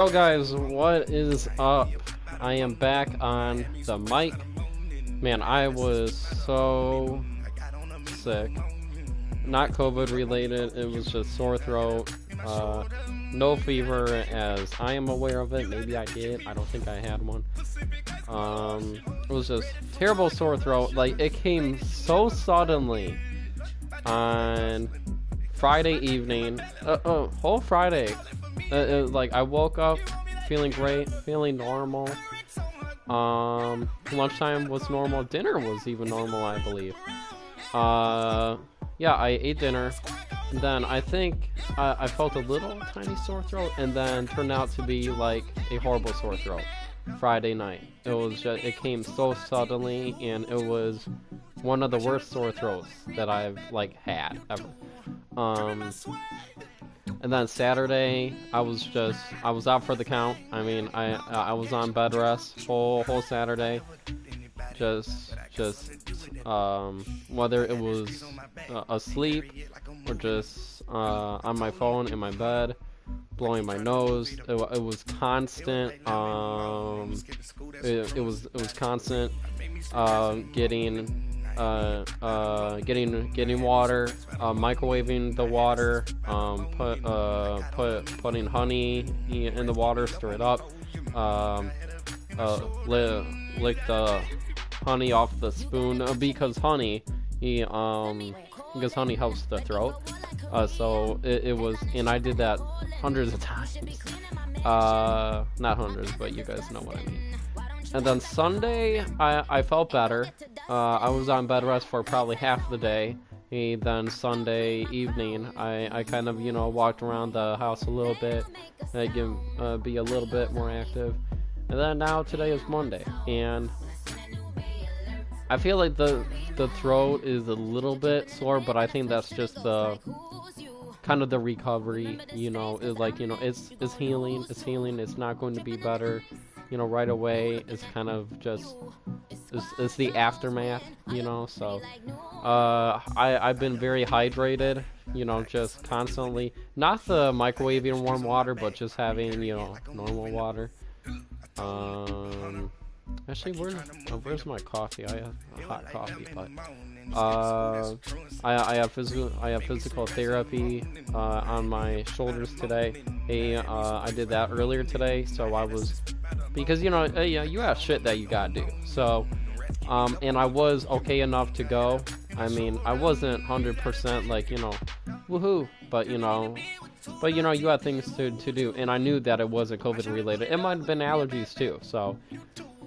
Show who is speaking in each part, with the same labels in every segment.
Speaker 1: Hello guys, what is up? I am back on the mic. Man, I was so sick. Not COVID related, it was just sore throat. No fever as I am aware of it. Maybe I did. I don't think I had one. It was just terrible sore throat. Like, it came so suddenly on Friday evening. Whole Friday. Like, I woke up feeling great, feeling normal. Lunchtime was normal. Dinner was even normal, I believe. Yeah, I ate dinner. And then I think I felt a little tiny sore throat, and then turned out to be like a horrible sore throat. Friday night. It came so suddenly, and it was one of the worst sore throats that I've like had ever. And then Saturday, I was out for the count. I mean, I was on bed rest whole Saturday. Just whether it was asleep or just on my phone in my bed, blowing my nose. It was constant. It was constant. Getting water, microwaving the water, putting honey in the water, stir it up, lick the honey off the spoon because honey helps the throat. So it was, and I did that hundreds of times. Not hundreds, but you guys know what I mean. And then Sunday, I felt better. I was on bed rest for probably half the day. And then Sunday evening, I kind of, walked around the house a little bit, be a little bit more active. And then now today is Monday, and I feel like the throat is a little bit sore, but I think that's just the kind of the recovery. It's healing. It's healing. It's not going to be better, right away. It's kind of just it's the aftermath, So I've been very hydrated, just constantly. Not the microwaving warm water, but just having normal water. Actually, where's my coffee? I have hot coffee, but I have physical therapy on my shoulders today. I did that earlier today, so I was, because you have shit that you gotta do. So and I was okay enough to go. I mean, I wasn't 100% like woohoo, but you had things to do, and I knew that it wasn't COVID related. It might have been allergies too. So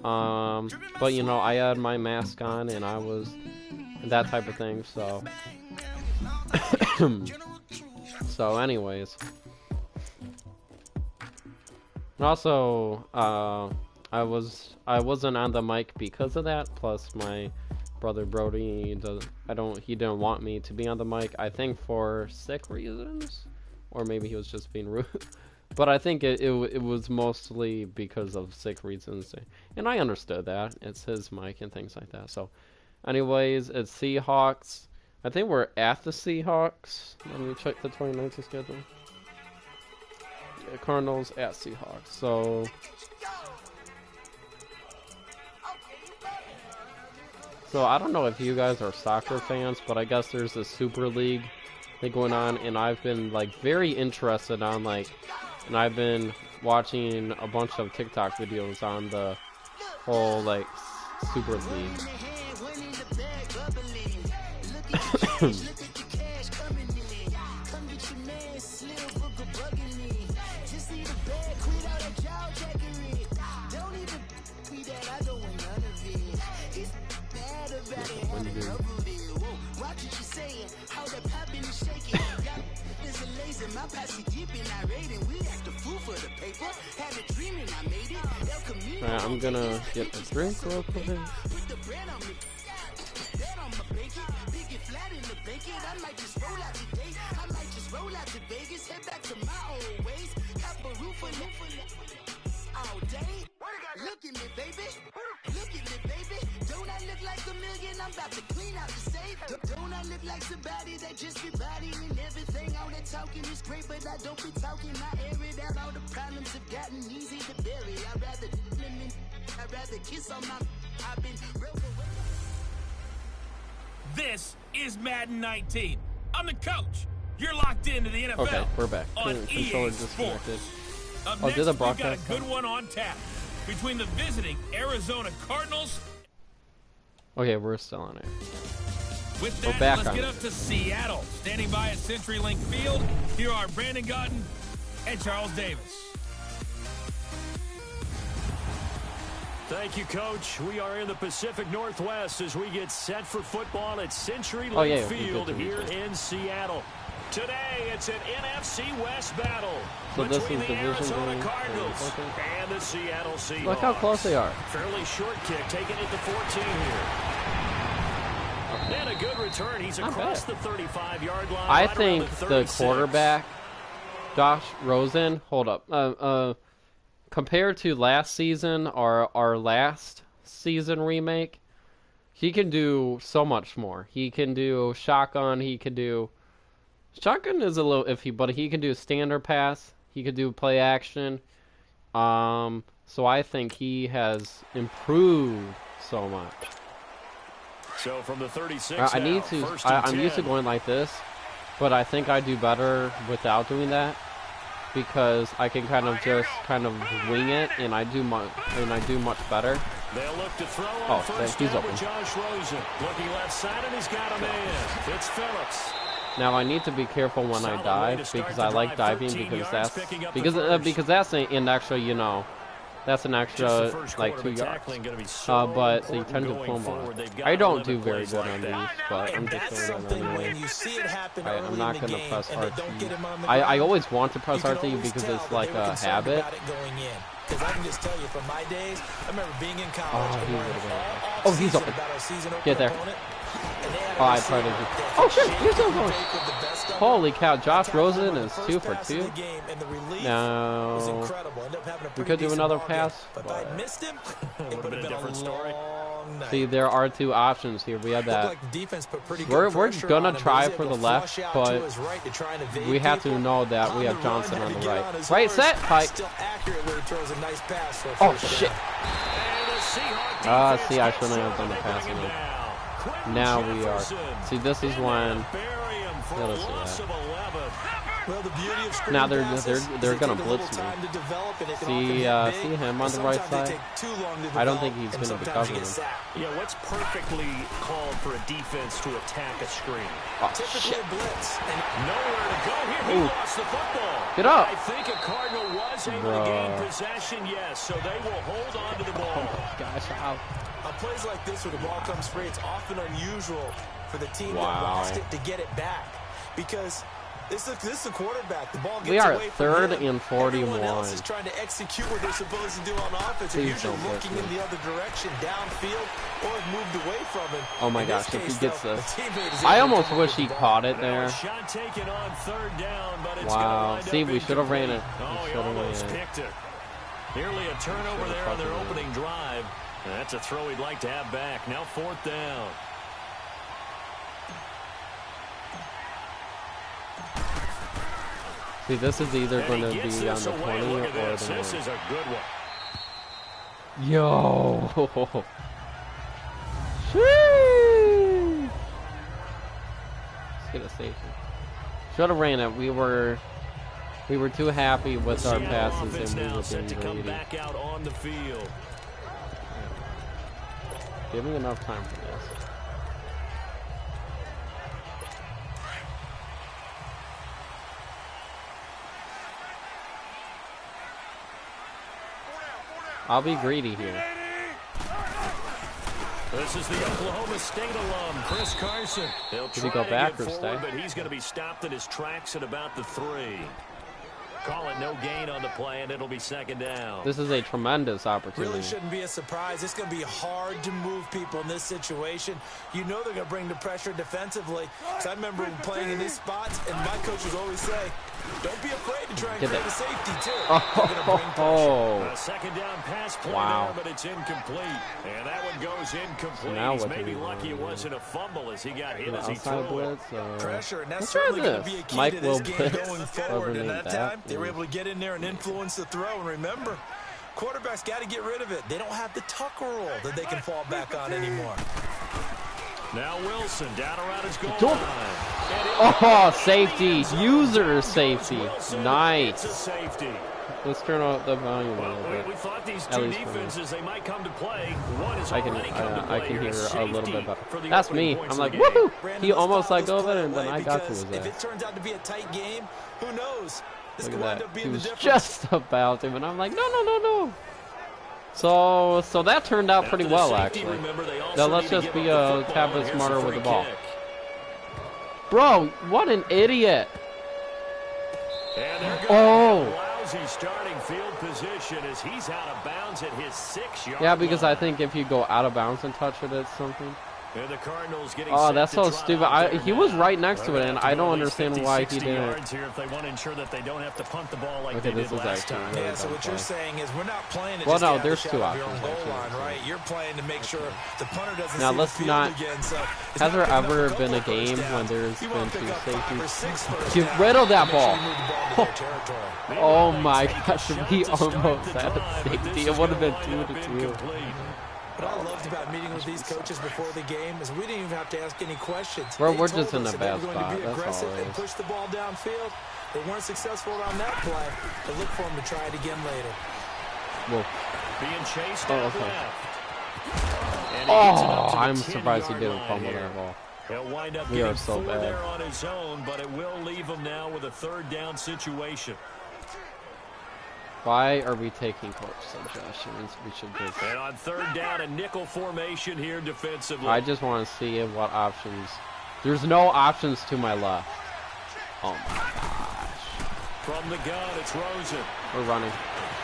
Speaker 1: but I had my mask on, and I was that type of thing. So so anyways, and also I wasn't on the mic because of that. Plus my brother Brody he didn't want me to be on the mic. I think for sick reasons, or maybe he was just being rude. But I think it was mostly because of sick reasons, and I understood that. It's his mic and things like that. So, anyways, it's Seahawks. I think we're at the Seahawks. Let me check the 2019 schedule. Yeah, Cardinals at Seahawks. So I don't know if you guys are soccer fans, but I guess there's a Super League thing going on, and I've been like very interested on and I've been watching a bunch of TikTok videos on the whole Super League. Alright, I'm gonna get a drink real quick.
Speaker 2: Look at me, baby. Don't I look like $1 million? Don't I look like somebody that just be bodying everything? All that talking is great, but I don't be talking. I air it out. All the problems have gotten easy to bury. I'd rather kiss on my. I've been real.
Speaker 3: This is Madden 19. I'm the coach. You're locked into the NFL.
Speaker 1: Okay, we're back.
Speaker 3: On
Speaker 1: Controller
Speaker 3: EA
Speaker 1: disconnected.
Speaker 3: Sports. Up
Speaker 1: Oh,
Speaker 3: next,
Speaker 1: did the
Speaker 3: we've got a
Speaker 1: broadcast
Speaker 3: good
Speaker 1: come?
Speaker 3: one on tap between the visiting Arizona Cardinals.
Speaker 1: Okay, we're still on it.
Speaker 3: With
Speaker 1: We're
Speaker 3: that,
Speaker 1: back
Speaker 3: let's
Speaker 1: on
Speaker 3: get
Speaker 1: it.
Speaker 3: up to Seattle. Standing by at CenturyLink Field, here are Brandon Gotton and Charles Davis.
Speaker 4: Thank you, Coach. We are in the Pacific Northwest as we get set for football at CenturyLink Field here in Seattle. Today, it's an NFC West battle between the Arizona Cardinals and the Seattle Seahawks.
Speaker 1: Look how close they are.
Speaker 4: Fairly short kick, taking it to 14 here. And a good return. He's across the 35-yard line.
Speaker 1: I
Speaker 4: right
Speaker 1: think
Speaker 4: around the
Speaker 1: the
Speaker 4: 36.
Speaker 1: quarterback, Josh Rosen, hold up. Compared to last season or our last season remake, he can do so much more. He can do shotgun. He can do... Shotgun is a little iffy, but he can do standard pass. He could do play action. So I think he has improved so much.
Speaker 4: So from the 36
Speaker 1: I need
Speaker 4: now,
Speaker 1: to.
Speaker 4: first and
Speaker 1: I'm used to
Speaker 4: 10.
Speaker 1: going like this, but I think I do better without doing that because I can kind of just wing it, and I do much better.
Speaker 4: They'll look to throw on first
Speaker 1: he's
Speaker 4: down
Speaker 1: open.
Speaker 4: with Josh Rosen. Looking left side, and he's got a man. It's Phillips.
Speaker 1: Now I need to be careful when I
Speaker 4: Solid way
Speaker 1: dive
Speaker 4: to start
Speaker 1: because
Speaker 4: the
Speaker 1: I like
Speaker 4: drive,
Speaker 1: diving
Speaker 4: 13
Speaker 1: because
Speaker 4: yards,
Speaker 1: that's
Speaker 4: picking up the first.
Speaker 1: that's an extra, that's an extra like 2 yards. But they tend to pull more. I don't do very good on these, but I'm just saying that anyway. I'm not gonna press RT. I always want to press RT because it's like a habit.
Speaker 5: Because I can just tell you from my days, I remember being in college.
Speaker 1: He's open. Get there. I tried to do. Oh shit! He's so close. Holy cow! Josh Rosen is 2 for 2. Now we could do another pass.
Speaker 5: But if I missed him, it would have been a different story.
Speaker 1: See, there are 2 options here. We have that. We're gonna try for the left, but we have to know that we have Johnson on the right. Right, set, fight. Oh shit! See, I shouldn't have done the passing. Now we are. See, this is when. Now they're gonna blitz me. See him on the right side. I don't think he's gonna be covering him.
Speaker 4: Yeah, what's perfectly called for a defense to attack a screen?
Speaker 1: Oh shit!
Speaker 4: Nowhere to go here. He lost the football.
Speaker 1: Get up!
Speaker 4: I think a Cardinal was able to gain possession. Yes, so they will hold on to the ball.
Speaker 1: Oh gosh, ow.
Speaker 5: On plays like this where the ball comes free, it's often unusual for the team that lost it to get it back. Because this is the quarterback. The ball gets
Speaker 1: We are
Speaker 5: away
Speaker 1: at
Speaker 5: from
Speaker 1: 3rd
Speaker 5: him.
Speaker 1: and 41.
Speaker 5: Everyone else is trying to execute what they're supposed to do on offense. They're usually looking in the other direction, downfield, or have moved away from him.
Speaker 1: Oh my gosh, if he gets this. I almost wish he caught it there.
Speaker 4: Shot taken on 3rd down, but it's
Speaker 1: Wow. See, we should have ran it.
Speaker 4: Oh, he almost picked it. Nearly a turnover there on their opening drive. That's a throw he'd like to have back. Now 4th down.
Speaker 1: See, this is either going to be on the 20 or the 1.
Speaker 4: This is a good one.
Speaker 1: Yo! Sheesh! Let's get a safety. Should have ran it. We were too happy with our passes and we were being greedy.
Speaker 4: Back out on the field.
Speaker 1: Give me enough time for this. I'll be greedy here.
Speaker 4: This is the Oklahoma State alum, Chris Carson. He'll
Speaker 1: Did he go back or stay?
Speaker 4: But he's going to be stopped in his tracks at about the 3. Call it no gain on the play, and it'll be second down.
Speaker 1: This is a tremendous opportunity.
Speaker 5: Really shouldn't be a surprise. It's going to be hard to move people in this situation. You know they're going to bring the pressure defensively. So I remember playing in these spots, and my coaches always say, don't be afraid to try and create a safety, too.
Speaker 4: A second down pass play
Speaker 1: wow.
Speaker 4: there, but it's incomplete. And that one goes incomplete.
Speaker 1: So
Speaker 4: He's maybe lucky it wasn't a fumble as he got hit as he threw it.
Speaker 5: Pressure, and that's certainly going to be a key
Speaker 1: Mike
Speaker 5: to this game going forward. And that time, they were able to get in there and influence the throw. And remember, quarterbacks got to get rid of it. They don't have the tucker roll that they can fall back on anymore.
Speaker 4: Now Wilson down around his goal line.
Speaker 1: Oh, safety. User safety. Nice.
Speaker 4: Safety.
Speaker 1: Let's turn off the volume a little bit.
Speaker 4: We thought these two defenses, they might come to play. One is
Speaker 1: I can hear a little bit better. That's me. I'm like, woohoo! He almost let go of it, and then I got to his ass.
Speaker 5: If it turns out to be a tight game, who knows? This could wind up being the difference.
Speaker 1: He was just about to, and I'm like, no. So that turned out pretty well, actually. Now let's just be a tad bit smarter with the ball. Bro, what an idiot! Oh.
Speaker 4: Starting field position as he's out of bounds at his 6-yard
Speaker 1: Yeah, because
Speaker 4: line.
Speaker 1: I think if you go out of bounds and touch it, it's something.
Speaker 4: And the Cardinals getting
Speaker 1: oh, that's so stupid. He was right next to it, and I don't understand why he didn't.
Speaker 4: Here if they want to ensure that they don't have to punt the ball like
Speaker 1: okay,
Speaker 4: they did last time.
Speaker 1: Really
Speaker 5: yeah, so what you're saying is we're not playing to
Speaker 1: well,
Speaker 5: just
Speaker 1: no,
Speaker 5: get
Speaker 1: there's
Speaker 5: the
Speaker 1: two
Speaker 5: shot
Speaker 1: options.
Speaker 5: of your goal line, right? You're playing to make sure the punter doesn't
Speaker 1: now,
Speaker 5: see
Speaker 1: let's
Speaker 5: the field
Speaker 1: not.
Speaker 5: again. So
Speaker 1: has there ever been a game when there's been two safeties? Get rid of that ball. Oh my gosh, he almost had a safety. It would have been 2-2.
Speaker 5: What I loved about meeting with these coaches before the game is we didn't even have to ask any questions.
Speaker 1: We're just in a bad spot. That's all it is.
Speaker 5: Push the ball downfield. They weren't successful on that play. They look for them to try it again later.
Speaker 1: Whoa.
Speaker 4: Being chased
Speaker 1: out
Speaker 4: left.
Speaker 1: Oh, I'm surprised he didn't fumble that ball.
Speaker 4: He'll wind up
Speaker 1: we are so bad
Speaker 4: there on his own, but it will leave him now with a third down situation.
Speaker 1: Why are we taking coach suggestions? We should just.
Speaker 4: And on third down, a nickel formation here defensively.
Speaker 1: I just want to see what options. There's no options to my left. Oh my gosh.
Speaker 4: From the gun, it's Rosen.
Speaker 1: We're running.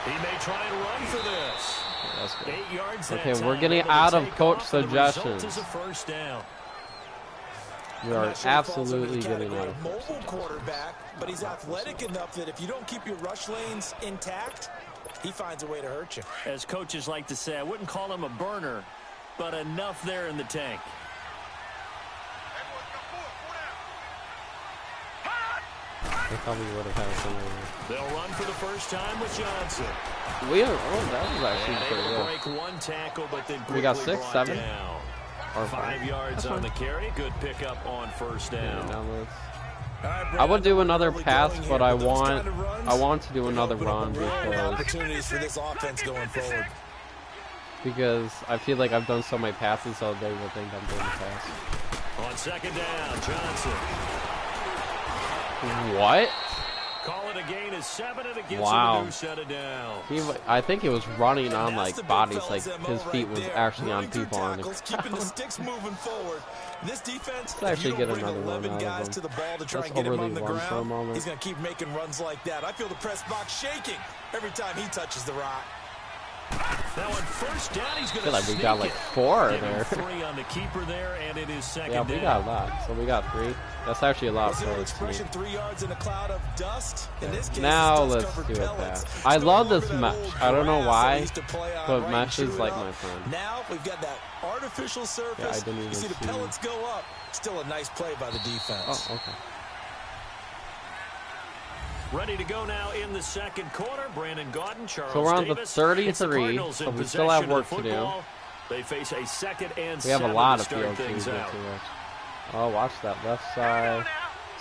Speaker 4: He may try and run for this.
Speaker 1: Yeah, that's good.
Speaker 4: 8 yards.
Speaker 1: Okay, we're getting out of coach suggestions.
Speaker 4: Is a first down.
Speaker 1: We are absolutely getting out of
Speaker 5: mobile quarterback, but he's athletic enough that if you don't keep your rush lanes intact, he finds a way to hurt you.
Speaker 4: As coaches like to say, I wouldn't call him a burner, but enough there in the tank.
Speaker 1: I thought we would have had something.
Speaker 4: They'll run for the first time with Johnson.
Speaker 1: That was actually pretty good.
Speaker 4: Break one tackle, but then
Speaker 1: we got 6, 7.
Speaker 4: Down.
Speaker 1: Or
Speaker 4: 5 yards on the carry. Good pickup on first down.
Speaker 1: I would do another pass, but I want to do another run
Speaker 5: opportunities for this offense going forward.
Speaker 1: Because I feel like I've done so many passes, so they would think I'm doing a pass.
Speaker 4: On second down, Johnson.
Speaker 1: What?
Speaker 4: Call it a gain of 7 and it gets
Speaker 1: wow.
Speaker 4: a new set of down.
Speaker 1: I think he was running on like bodies, like his feet was actually on people on the ground.
Speaker 5: Keeping the sticks moving forward. This defense,
Speaker 1: let's actually get another run out of him.
Speaker 5: To the ball to try
Speaker 1: let's
Speaker 5: and get him on the
Speaker 1: run
Speaker 5: ground.
Speaker 1: for a moment.
Speaker 5: He's going to keep making runs like that. I feel the press box shaking every time he touches the rock.
Speaker 4: Now on first down, he's going to
Speaker 1: I feel like we got like 4 there.
Speaker 4: 3 on the keeper there, and it is second down.
Speaker 1: Yeah, we got a lot. So we got 3. That's actually a lot for us.
Speaker 5: 3 yards in a cloud of dust. In this case,
Speaker 1: now let's do it that. I love this mesh. I don't know why, but mesh is like my friend.
Speaker 5: Now we've got that artificial surface.
Speaker 1: Yeah, I didn't even
Speaker 5: you see the pellets go up. Still a nice play by the defense.
Speaker 1: Oh, okay.
Speaker 4: Ready to go now in the second quarter. Brandon Gaudin, Charles
Speaker 1: So we're on
Speaker 4: Davis.
Speaker 1: the 33, so we still have work to do.
Speaker 4: They face a second and
Speaker 1: we have a lot of
Speaker 4: field
Speaker 1: field to get to. Oh, watch that left side.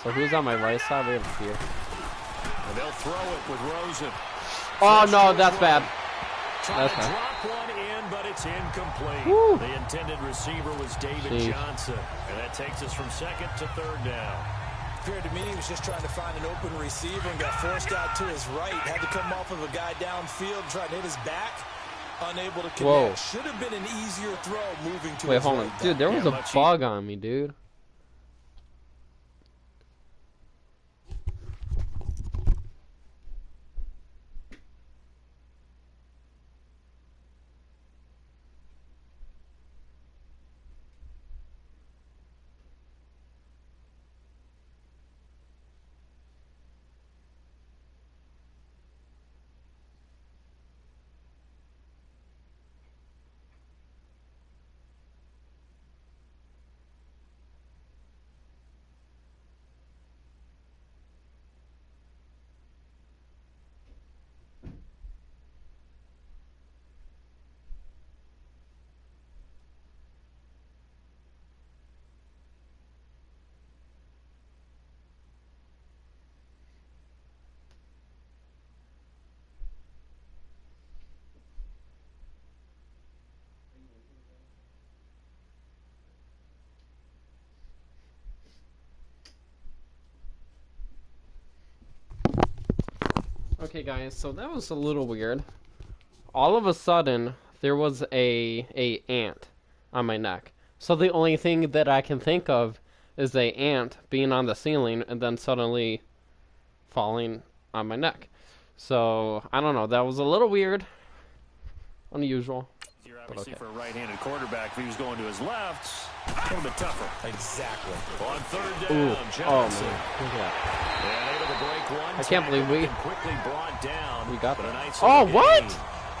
Speaker 1: So who's on my right side? We have a few.
Speaker 4: And they'll throw it with Rosen.
Speaker 1: Oh, no, that's bad.
Speaker 4: That's bad. Drop one in, but it's incomplete.
Speaker 1: Woo.
Speaker 4: The intended receiver was David Johnson. And that takes us from second to third down.
Speaker 5: Appeared to me he was just trying to find an open receiver and got forced out to his right. Had to come off of a guy downfield, trying to hit his back. Unable to connect.
Speaker 1: Whoa.
Speaker 5: Should have been an easier throw moving to
Speaker 1: Wait,
Speaker 5: his
Speaker 1: hold
Speaker 5: right.
Speaker 1: on. Dude, there was a bug on me, dude. Okay, guys, so that was a little weird. All of a sudden, there was a ant on my neck. So the only thing that I can think of is a ant being on the ceiling and then suddenly falling on my neck. So, I don't know. That was a little weird. Unusual.
Speaker 4: You're obviously for a right-handed quarterback. If he was going to his left, a little bit tougher.
Speaker 5: Exactly.
Speaker 4: On third down, Johnson.
Speaker 1: Oh, man. Look at that.
Speaker 4: And able to break one.
Speaker 1: I can't believe we
Speaker 4: quickly brought down.
Speaker 1: We got
Speaker 4: that.
Speaker 1: Nice oh, what?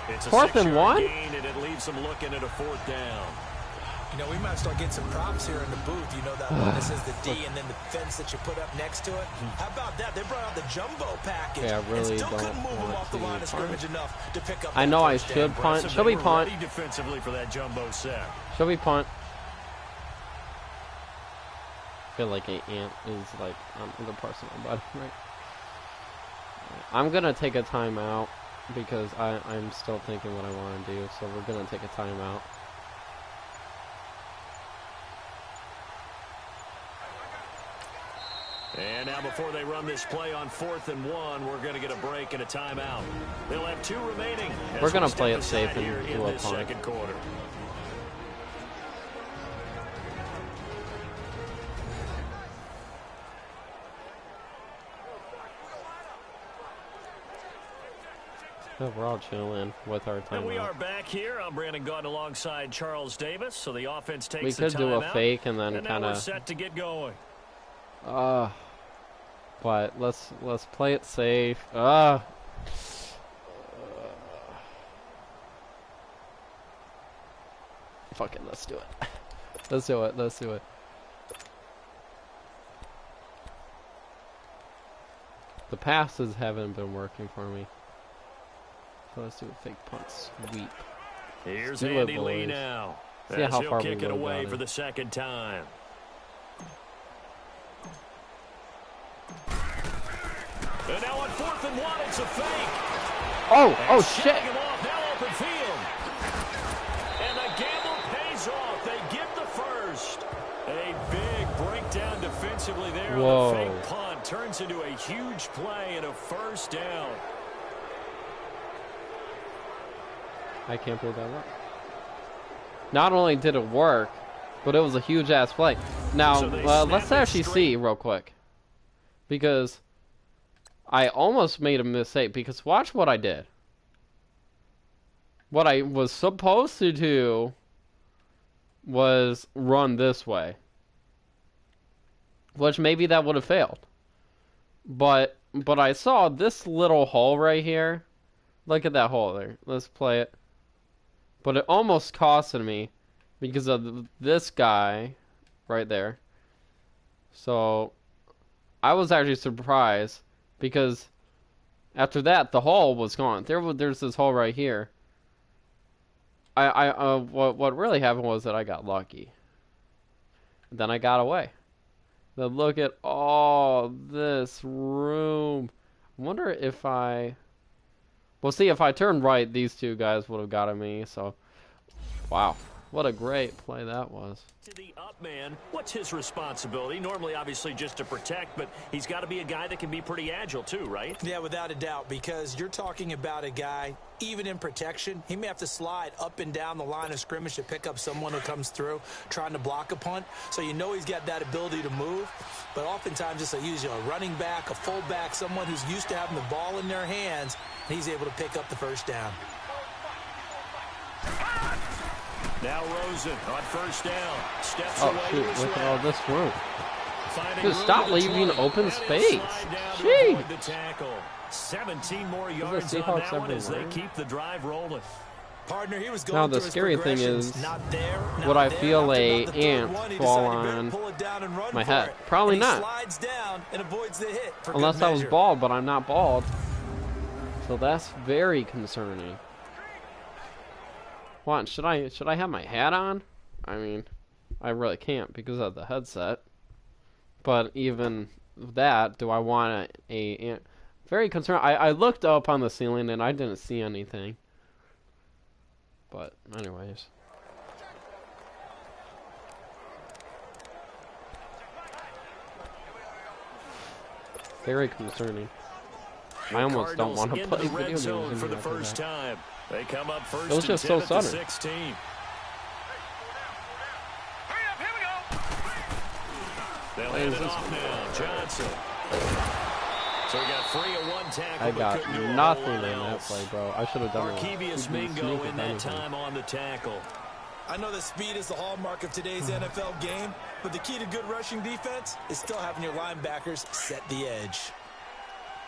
Speaker 4: It's a
Speaker 1: 4th and 1?
Speaker 4: Gain, and it leaves them looking at a 4th down.
Speaker 5: You know, we might start getting some props here in the booth. You know that one that says the D and then the fence that you put up next to it? How about that? They brought out the jumbo package.
Speaker 1: Yeah, I really
Speaker 5: and still
Speaker 1: don't
Speaker 5: couldn't move them
Speaker 1: want
Speaker 5: off the line of
Speaker 1: to punt.
Speaker 5: scrimmage enough to pick up
Speaker 1: I know I
Speaker 5: first
Speaker 1: should
Speaker 5: down.
Speaker 1: punt. Should we punt?
Speaker 4: Ready defensively for that jumbo set.
Speaker 1: Should we punt? I feel like an ant is like on the person on body, right? I'm gonna take a timeout because I'm still thinking what I want to do, so we're gonna take a timeout.
Speaker 4: And now before they run this play on 4th and 1, we're going to get a break and a timeout. They'll have 2 remaining.
Speaker 1: We're going to play it safe and do a punt.
Speaker 4: Second quarter.
Speaker 1: So we're all chilling with our timeout.
Speaker 4: And we are back here. I'm Brandon Gaunt alongside Charles Davis. So the offense takes
Speaker 1: we could do a fake and then kind of
Speaker 4: set to get going.
Speaker 1: But let's play it safe. Fuck it, let's do it. Let's do it. Let's do it. The passes haven't been working for me. So let's do a fake punt sweep.
Speaker 4: Here's Andy Lee now.
Speaker 1: See how far we
Speaker 4: kick it
Speaker 1: go
Speaker 4: away
Speaker 1: down
Speaker 4: for the second time. And now on 4th and 1, it's a fake.
Speaker 1: Oh shit.
Speaker 4: Him off, now open field. And the gamble pays off. They get the first. A big breakdown defensively there.
Speaker 1: Whoa.
Speaker 4: On the fake punt. Turns into a huge play and a first down.
Speaker 1: I can't believe that worked. Not only did it work, but it was a huge ass play. Now, let's actually see real quick. Because I almost made a mistake. Because watch what I did. What I was supposed to do was run this way. Which maybe that would have failed. But I saw this little hole right here. Look at that hole there. Let's play it. But it almost costed me because of this guy right there. So I was actually surprised because after that the hole was gone. There's this hole right here. What really happened was that I got lucky. Then I got away. Then look at all this room. I wonder if well, see, if I turned right, these two guys would have gotten me, so... Wow. What a great play that was.
Speaker 4: To the up man, what's his responsibility? Normally, obviously, just to protect, but he's got to be a guy that can be pretty agile, too, right?
Speaker 5: Yeah, without a doubt, because you're talking about a guy, even in protection, he may have to slide up and down the line of scrimmage to pick up someone who comes through trying to block a punt. So you know he's got that ability to move, but oftentimes it's usually a running back, a fullback, someone who's used to having the ball in their hands, and he's able to pick up the first down.
Speaker 4: Now Rosen on first down. Steps
Speaker 1: Oh,
Speaker 4: away
Speaker 1: shoot,
Speaker 4: to his
Speaker 1: look at
Speaker 4: left.
Speaker 1: all this room.
Speaker 4: Finding
Speaker 1: Just
Speaker 4: room
Speaker 1: stop
Speaker 4: to
Speaker 1: leaving
Speaker 4: throw.
Speaker 1: open
Speaker 4: And
Speaker 1: space.
Speaker 4: he'll slide down to
Speaker 1: Jeez.
Speaker 4: avoid the tackle. 17 more yards
Speaker 1: the
Speaker 4: on
Speaker 1: Seahawks
Speaker 4: that one as they
Speaker 1: everywhere?
Speaker 4: keep the drive rolling.
Speaker 5: Partner, he was going
Speaker 1: Now, the
Speaker 5: through his
Speaker 1: scary thing
Speaker 5: progressions.
Speaker 1: is,
Speaker 5: Not there, not
Speaker 1: would I
Speaker 5: there.
Speaker 1: feel
Speaker 5: After
Speaker 1: a
Speaker 5: about the third
Speaker 1: ant
Speaker 5: one, he
Speaker 1: fall
Speaker 5: decided he better
Speaker 1: on
Speaker 5: pull it down and run
Speaker 1: my
Speaker 5: for
Speaker 1: head?
Speaker 5: it.
Speaker 1: Probably
Speaker 5: And he
Speaker 1: not.
Speaker 5: slides down and avoids the hit for
Speaker 1: Unless
Speaker 5: good
Speaker 1: I was
Speaker 5: measure.
Speaker 1: bald, but I'm not bald. So that's very concerning. What, should I have my hat on? I mean, I really can't because of the headset. But even that, do I want a very concerned. I looked up on the ceiling and I didn't see anything. But anyways. Very concerning. I almost don't want to play video games
Speaker 4: for the first time. They come up first.
Speaker 1: It was just so sudden.
Speaker 4: 16.
Speaker 3: Hurry up, here we go.
Speaker 4: They'll hand it off now. Johnson. So we got free of one tackle.
Speaker 1: I got nothing in that play, bro. I should have done
Speaker 4: Markevious Mingo in that time on the tackle.
Speaker 5: I know that speed is the hallmark of today's NFL game, but the key to good rushing defense is still having your linebackers set the edge.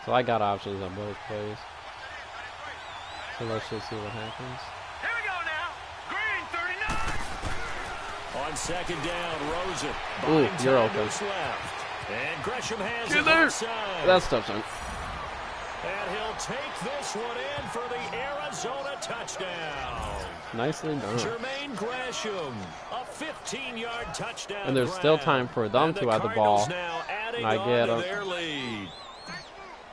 Speaker 1: So I got options on both plays. So let's just see what happens.
Speaker 3: Here we go now. Green 39.
Speaker 4: On second down, Rosen.
Speaker 1: Ooh, you're open.
Speaker 4: Left. And Gresham has
Speaker 1: Get
Speaker 4: it
Speaker 1: there.
Speaker 4: inside.
Speaker 1: That's tough, son.
Speaker 4: And he'll take this one in for the Arizona touchdown.
Speaker 1: Nicely done.
Speaker 4: Jermaine Gresham, a 15-yard touchdown.
Speaker 1: And there's still time for them to have the ball.
Speaker 4: And
Speaker 1: I get them.
Speaker 4: their lead.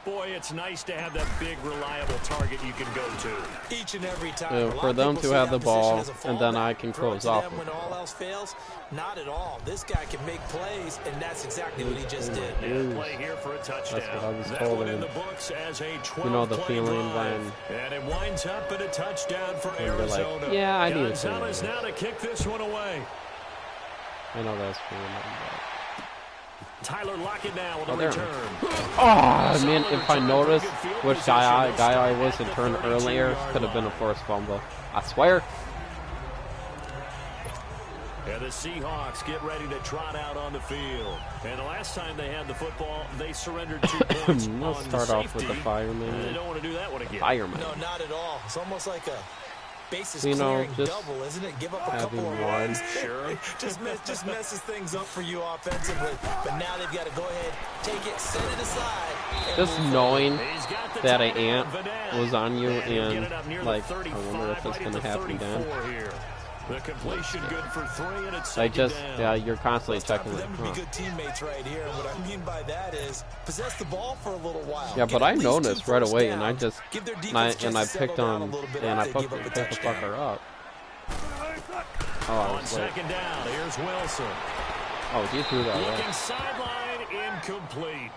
Speaker 4: Boy, it's nice to have that big, reliable target you can go to.
Speaker 5: Each and every time.
Speaker 1: For them to have the ball, and then I can close off.
Speaker 5: When all else fails, not at all. This guy can make plays, and that's exactly what he just did.
Speaker 4: And play here for a touchdown.
Speaker 1: That's what I was
Speaker 4: that
Speaker 1: told.
Speaker 4: one in the books as a 12-play
Speaker 1: You know the feeling
Speaker 4: drive.
Speaker 1: when.
Speaker 4: And it winds up in a touchdown for
Speaker 1: They're
Speaker 4: Arizona.
Speaker 1: like, yeah, I need to
Speaker 4: Gonzalez now to kick this one away.
Speaker 1: I know that's feeling.
Speaker 4: Tyler Lockett now with a return.
Speaker 1: Oh, man, if I noticed which guy I was to turn earlier, could have been a forced fumble. I swear.
Speaker 4: And the Seahawks get ready to trot out on the field. And the last time they had the football, they surrendered 2 points
Speaker 1: Let's
Speaker 4: on
Speaker 1: start
Speaker 4: safety.
Speaker 1: off with the fireman.
Speaker 4: And they don't want to do that one again.
Speaker 1: Fireman.
Speaker 5: No, not at all. It's almost like a bases
Speaker 1: You know,
Speaker 5: clearing
Speaker 1: just
Speaker 5: double, isn't it? Give up a
Speaker 1: having
Speaker 5: couple of
Speaker 1: one.
Speaker 5: runs. Sure. just messes things up for you offensively. But now they've got to go ahead, take it, set it aside.
Speaker 1: Just knowing that an ant
Speaker 4: Vanette.
Speaker 1: was on you
Speaker 4: And
Speaker 1: and, like, I wonder if it's going to happen again.
Speaker 4: Here. The completion good for 3, and it's
Speaker 1: Like, just,
Speaker 4: down.
Speaker 1: yeah, you're constantly
Speaker 5: It's time
Speaker 1: checking
Speaker 5: for
Speaker 1: it.
Speaker 5: them to be good teammates right here. And what I mean by that is possess the ball for a little while.
Speaker 1: Yeah,
Speaker 5: Get
Speaker 1: but
Speaker 5: at
Speaker 1: I
Speaker 5: least
Speaker 1: noticed
Speaker 5: 2
Speaker 1: right
Speaker 5: first
Speaker 1: away, and I
Speaker 5: downs.
Speaker 1: just,
Speaker 5: Give their
Speaker 1: and
Speaker 5: defense
Speaker 1: I
Speaker 5: just
Speaker 1: picked
Speaker 5: settle down
Speaker 1: on,
Speaker 5: a little bit
Speaker 1: and I
Speaker 5: after they
Speaker 1: picked
Speaker 5: give up a
Speaker 1: the
Speaker 5: touchdown.
Speaker 1: fucker up. Oh, I
Speaker 4: On
Speaker 1: was late.
Speaker 4: second down, here's Wilson.
Speaker 1: Oh, he threw that
Speaker 4: Looking
Speaker 1: away.
Speaker 4: sideline, incomplete.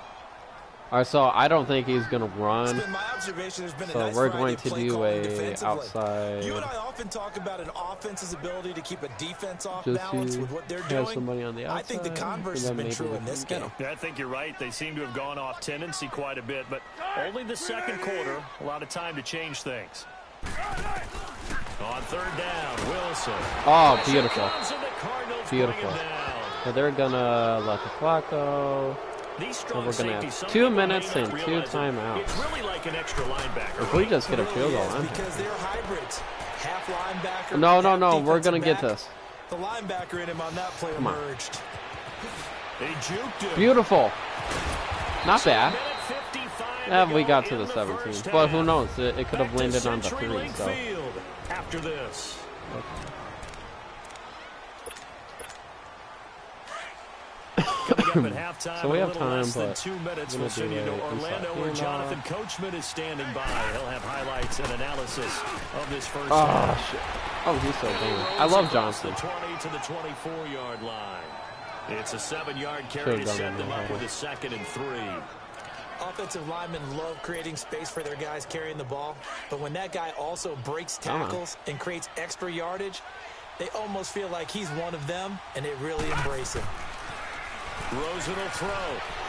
Speaker 1: Alright, so I don't think he's going to run.
Speaker 5: It's been my observation, there's been a
Speaker 1: So
Speaker 5: nice
Speaker 1: we're
Speaker 5: variety
Speaker 1: going
Speaker 5: of
Speaker 1: to
Speaker 5: play
Speaker 1: do
Speaker 5: calling
Speaker 1: a
Speaker 5: defensively.
Speaker 1: outside.
Speaker 5: You and I often talk about an offense's ability to keep a defense off
Speaker 1: Just
Speaker 5: balance
Speaker 1: to
Speaker 5: with what they're
Speaker 1: have
Speaker 5: doing.
Speaker 1: somebody on the outside.
Speaker 5: I think the converse has
Speaker 1: and then
Speaker 5: been
Speaker 1: maybe
Speaker 5: true
Speaker 1: we
Speaker 5: in this
Speaker 1: can
Speaker 5: game.
Speaker 1: get him.
Speaker 4: I think you're right. They seem to have gone off tendency quite a bit, but only the second quarter. A lot of time to change things. On third down, Wilson.
Speaker 1: Oh, beautiful.
Speaker 4: Beautiful.
Speaker 1: Beautiful. So they're going to let the clock go. And we're going to have 2 minutes and 2 timeouts.
Speaker 4: It's really like an extra linebacker.
Speaker 1: If we just get a field goal, I'm
Speaker 5: because they're hybrids. Half linebacker.
Speaker 1: No,
Speaker 5: half
Speaker 1: we're going to
Speaker 5: defensive
Speaker 1: get
Speaker 5: back.
Speaker 1: this.
Speaker 5: The linebacker in him on that play
Speaker 1: Come on.
Speaker 5: emerged.
Speaker 4: They juked him.
Speaker 1: Beautiful. Not bad.
Speaker 4: Minute 55
Speaker 1: Yeah,
Speaker 4: to
Speaker 1: we
Speaker 4: go
Speaker 1: got to
Speaker 4: in
Speaker 1: the
Speaker 4: the
Speaker 1: 17.
Speaker 4: first
Speaker 1: But who
Speaker 4: half.
Speaker 1: knows? It could have
Speaker 4: Back to
Speaker 1: landed on the 3,
Speaker 4: CenturyLink
Speaker 1: so.
Speaker 4: Field after this. Coming up at halftime,
Speaker 1: So we
Speaker 4: in a
Speaker 1: have
Speaker 4: little
Speaker 1: time,
Speaker 4: less than
Speaker 1: but
Speaker 4: 2 minutes,
Speaker 1: we're
Speaker 4: we'll
Speaker 1: gonna
Speaker 4: send
Speaker 1: do
Speaker 4: you to
Speaker 1: a
Speaker 4: Orlando,
Speaker 1: inside
Speaker 4: where
Speaker 1: handoff.
Speaker 4: Jonathan Coachman is standing by. He'll have highlights and analysis of this first
Speaker 1: Oh,
Speaker 4: half.
Speaker 1: shit. Oh, he's so
Speaker 4: He
Speaker 1: good. I
Speaker 4: rolls
Speaker 1: love
Speaker 4: across
Speaker 1: Johnson.
Speaker 4: the 20 to the 24-yard line. It's a 7-yard carry
Speaker 1: Should've
Speaker 4: to
Speaker 1: done
Speaker 4: set
Speaker 1: it
Speaker 4: them up
Speaker 1: more.
Speaker 4: with a 2nd and 3.
Speaker 5: Offensive linemen love creating space for their guys carrying the ball, but when that guy also breaks tackles and creates extra yardage, they almost feel like he's one of them, and they really embrace him.
Speaker 4: Rosen will throw.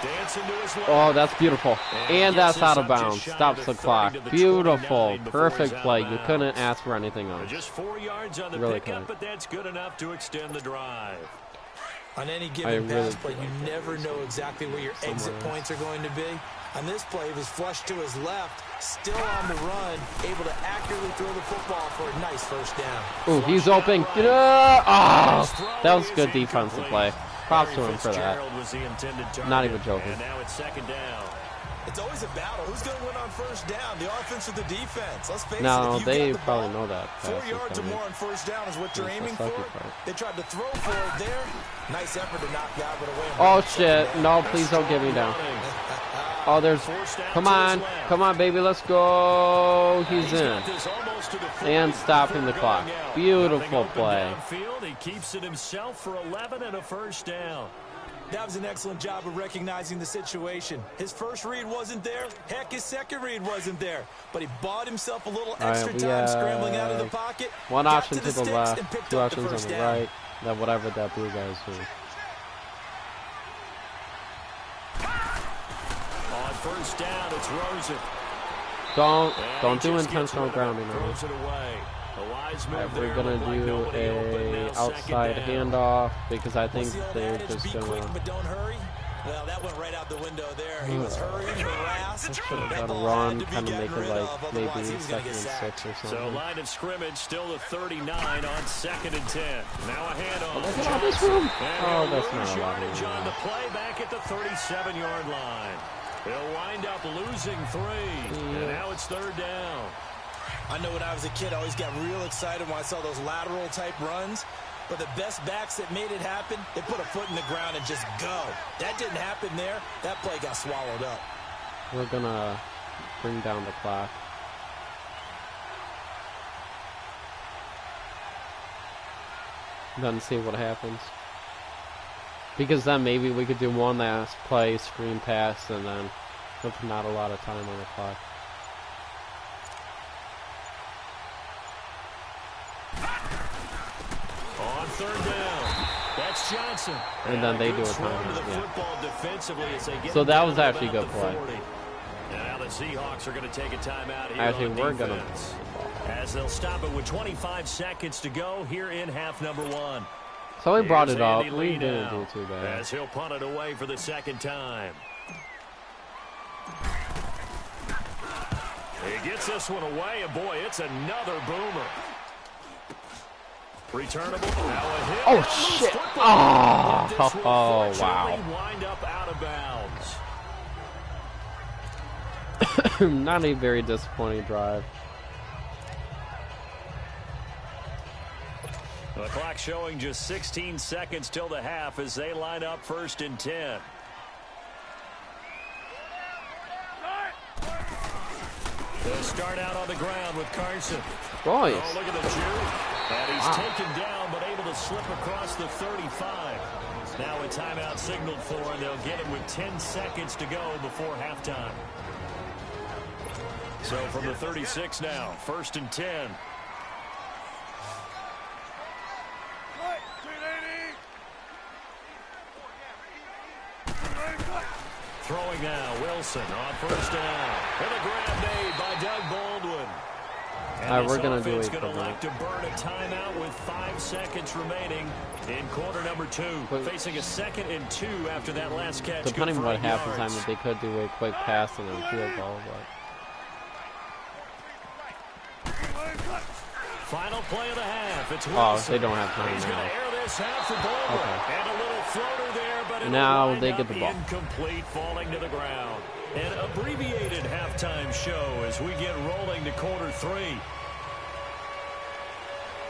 Speaker 4: Dancing to his left.
Speaker 1: Oh, that's beautiful. And
Speaker 4: gets
Speaker 1: that's out
Speaker 4: this
Speaker 1: of
Speaker 4: up just
Speaker 1: bounds.
Speaker 4: shy of
Speaker 1: Stops
Speaker 4: the
Speaker 1: the
Speaker 4: 30
Speaker 1: clock.
Speaker 4: to the
Speaker 1: Beautiful.
Speaker 4: 29 before he's
Speaker 1: Perfect
Speaker 4: out
Speaker 1: play.
Speaker 4: of
Speaker 1: You
Speaker 4: bounds.
Speaker 1: couldn't ask for anything else.
Speaker 4: Just 4 yards on the
Speaker 1: Really
Speaker 4: pickup,
Speaker 1: couldn't.
Speaker 4: but that's good enough to extend the drive.
Speaker 5: On any
Speaker 1: I
Speaker 5: given
Speaker 1: really
Speaker 5: pass play, you never know exactly where your exit
Speaker 1: Somewhere else.
Speaker 5: points are going to be. On this play, he was flushed to his left, still on the run, able to accurately throw the football for a nice first down.
Speaker 1: Ooh, he's open. Get up. Oh, that was good defensive play. Props to him for that.
Speaker 4: Fitzgerald was the intended target.
Speaker 1: Not even joking.
Speaker 4: And now it's 2nd down.
Speaker 5: It's always a battle. Who's going to win on first down? The offense or the defense? Let's face it.
Speaker 1: No,
Speaker 5: if you
Speaker 1: they
Speaker 5: got the
Speaker 1: probably
Speaker 5: ball,
Speaker 1: know that.
Speaker 5: 4
Speaker 1: pass is
Speaker 5: yards or
Speaker 1: coming.
Speaker 5: more on first down is what you're
Speaker 1: That's the
Speaker 5: aiming
Speaker 1: sucky
Speaker 5: for.
Speaker 1: part.
Speaker 5: They tried to throw for it there. Nice effort to knock that one away.
Speaker 1: Oh, shit. No, please don't get me down. Oh, there's... Come on. Come on, baby. Let's go. He's in. And stopping the clock. Beautiful play.
Speaker 4: He keeps it himself for 11 and a first down.
Speaker 5: That was an excellent job of recognizing the situation. His first read wasn't there. Heck, his second read wasn't there. But he bought himself a little extra time scrambling out of the pocket.
Speaker 1: One option to the left, 2 options on the right. Then whatever that blue guy's doing.
Speaker 4: On first down, it's Rosen.
Speaker 1: Don't do intentional grounding.
Speaker 4: Throws it away.
Speaker 1: We're gonna do a outside handoff because I think they're just gonna.
Speaker 5: But don't hurry. Well, that went right out the window there. He was hurrying, harassed.
Speaker 1: Should have got a run, kind of make it like maybe 2nd and 6 or something.
Speaker 4: So line of scrimmage still the 39 on 2nd and 10. Now a handoff.
Speaker 1: Look at this room. Oh, that's not a lot of room.
Speaker 4: On the play back at the 37-yard line. He'll wind up losing 3. And now it's 3rd down.
Speaker 5: I know when I was a kid, I always got real excited when I saw those lateral type runs. But the best backs that made it happen, they put a foot in the ground and just go. That didn't happen there. That play got swallowed up.
Speaker 1: We're gonna bring down the clock. Then see what happens. Because then maybe we could do one last play, screen pass, and then with not a lot of time on the clock.
Speaker 4: On 3rd down, that's Johnson.
Speaker 1: And then they do a
Speaker 4: timeout.
Speaker 1: So that was actually a good play.
Speaker 4: And now the Seahawks are going to take a timeout here.
Speaker 1: Actually,
Speaker 4: on
Speaker 1: we're
Speaker 4: defense, as they'll stop it with 25 seconds to go here in half number 1.
Speaker 1: So he brought it up. We didn't do too bad.
Speaker 4: As he'll punt it away for the 2nd time. He gets this one away, and boy, it's another boomer. Returnable.
Speaker 1: Oh, shit. Oh, wow.
Speaker 4: Wind up out of bounds.
Speaker 1: Not a very disappointing drive.
Speaker 4: The clock showing just 16 seconds till the half as they line up 1st and 10. They'll start out on the ground with Carson.
Speaker 1: Boys.
Speaker 4: Oh, look at the juke. And he's taken down, but able to slip across the 35. Now a timeout signaled for, and they'll get him with 10 seconds to go before halftime. So from the 36 now, 1st and 10. Throwing now, Wilson on 1st down. And a grab made by Doug Baldwin. And
Speaker 1: we're going to do
Speaker 4: a
Speaker 1: it.
Speaker 4: Going to like to burn a timeout with 5 seconds remaining in quarter number 2. Facing a 2nd and 2 after that last catch.
Speaker 1: Depending on what happens, I mean, they could do a quick pass and then field goal.
Speaker 4: Final play of the half. It's Wilson.
Speaker 1: They don't have time
Speaker 4: He's
Speaker 1: now.
Speaker 4: going to air this out for Baldwin.
Speaker 1: Okay.
Speaker 4: And a little floater there, but
Speaker 1: now they get the ball.
Speaker 4: Incomplete, falling to the ground. An abbreviated halftime show as we get rolling to quarter 3.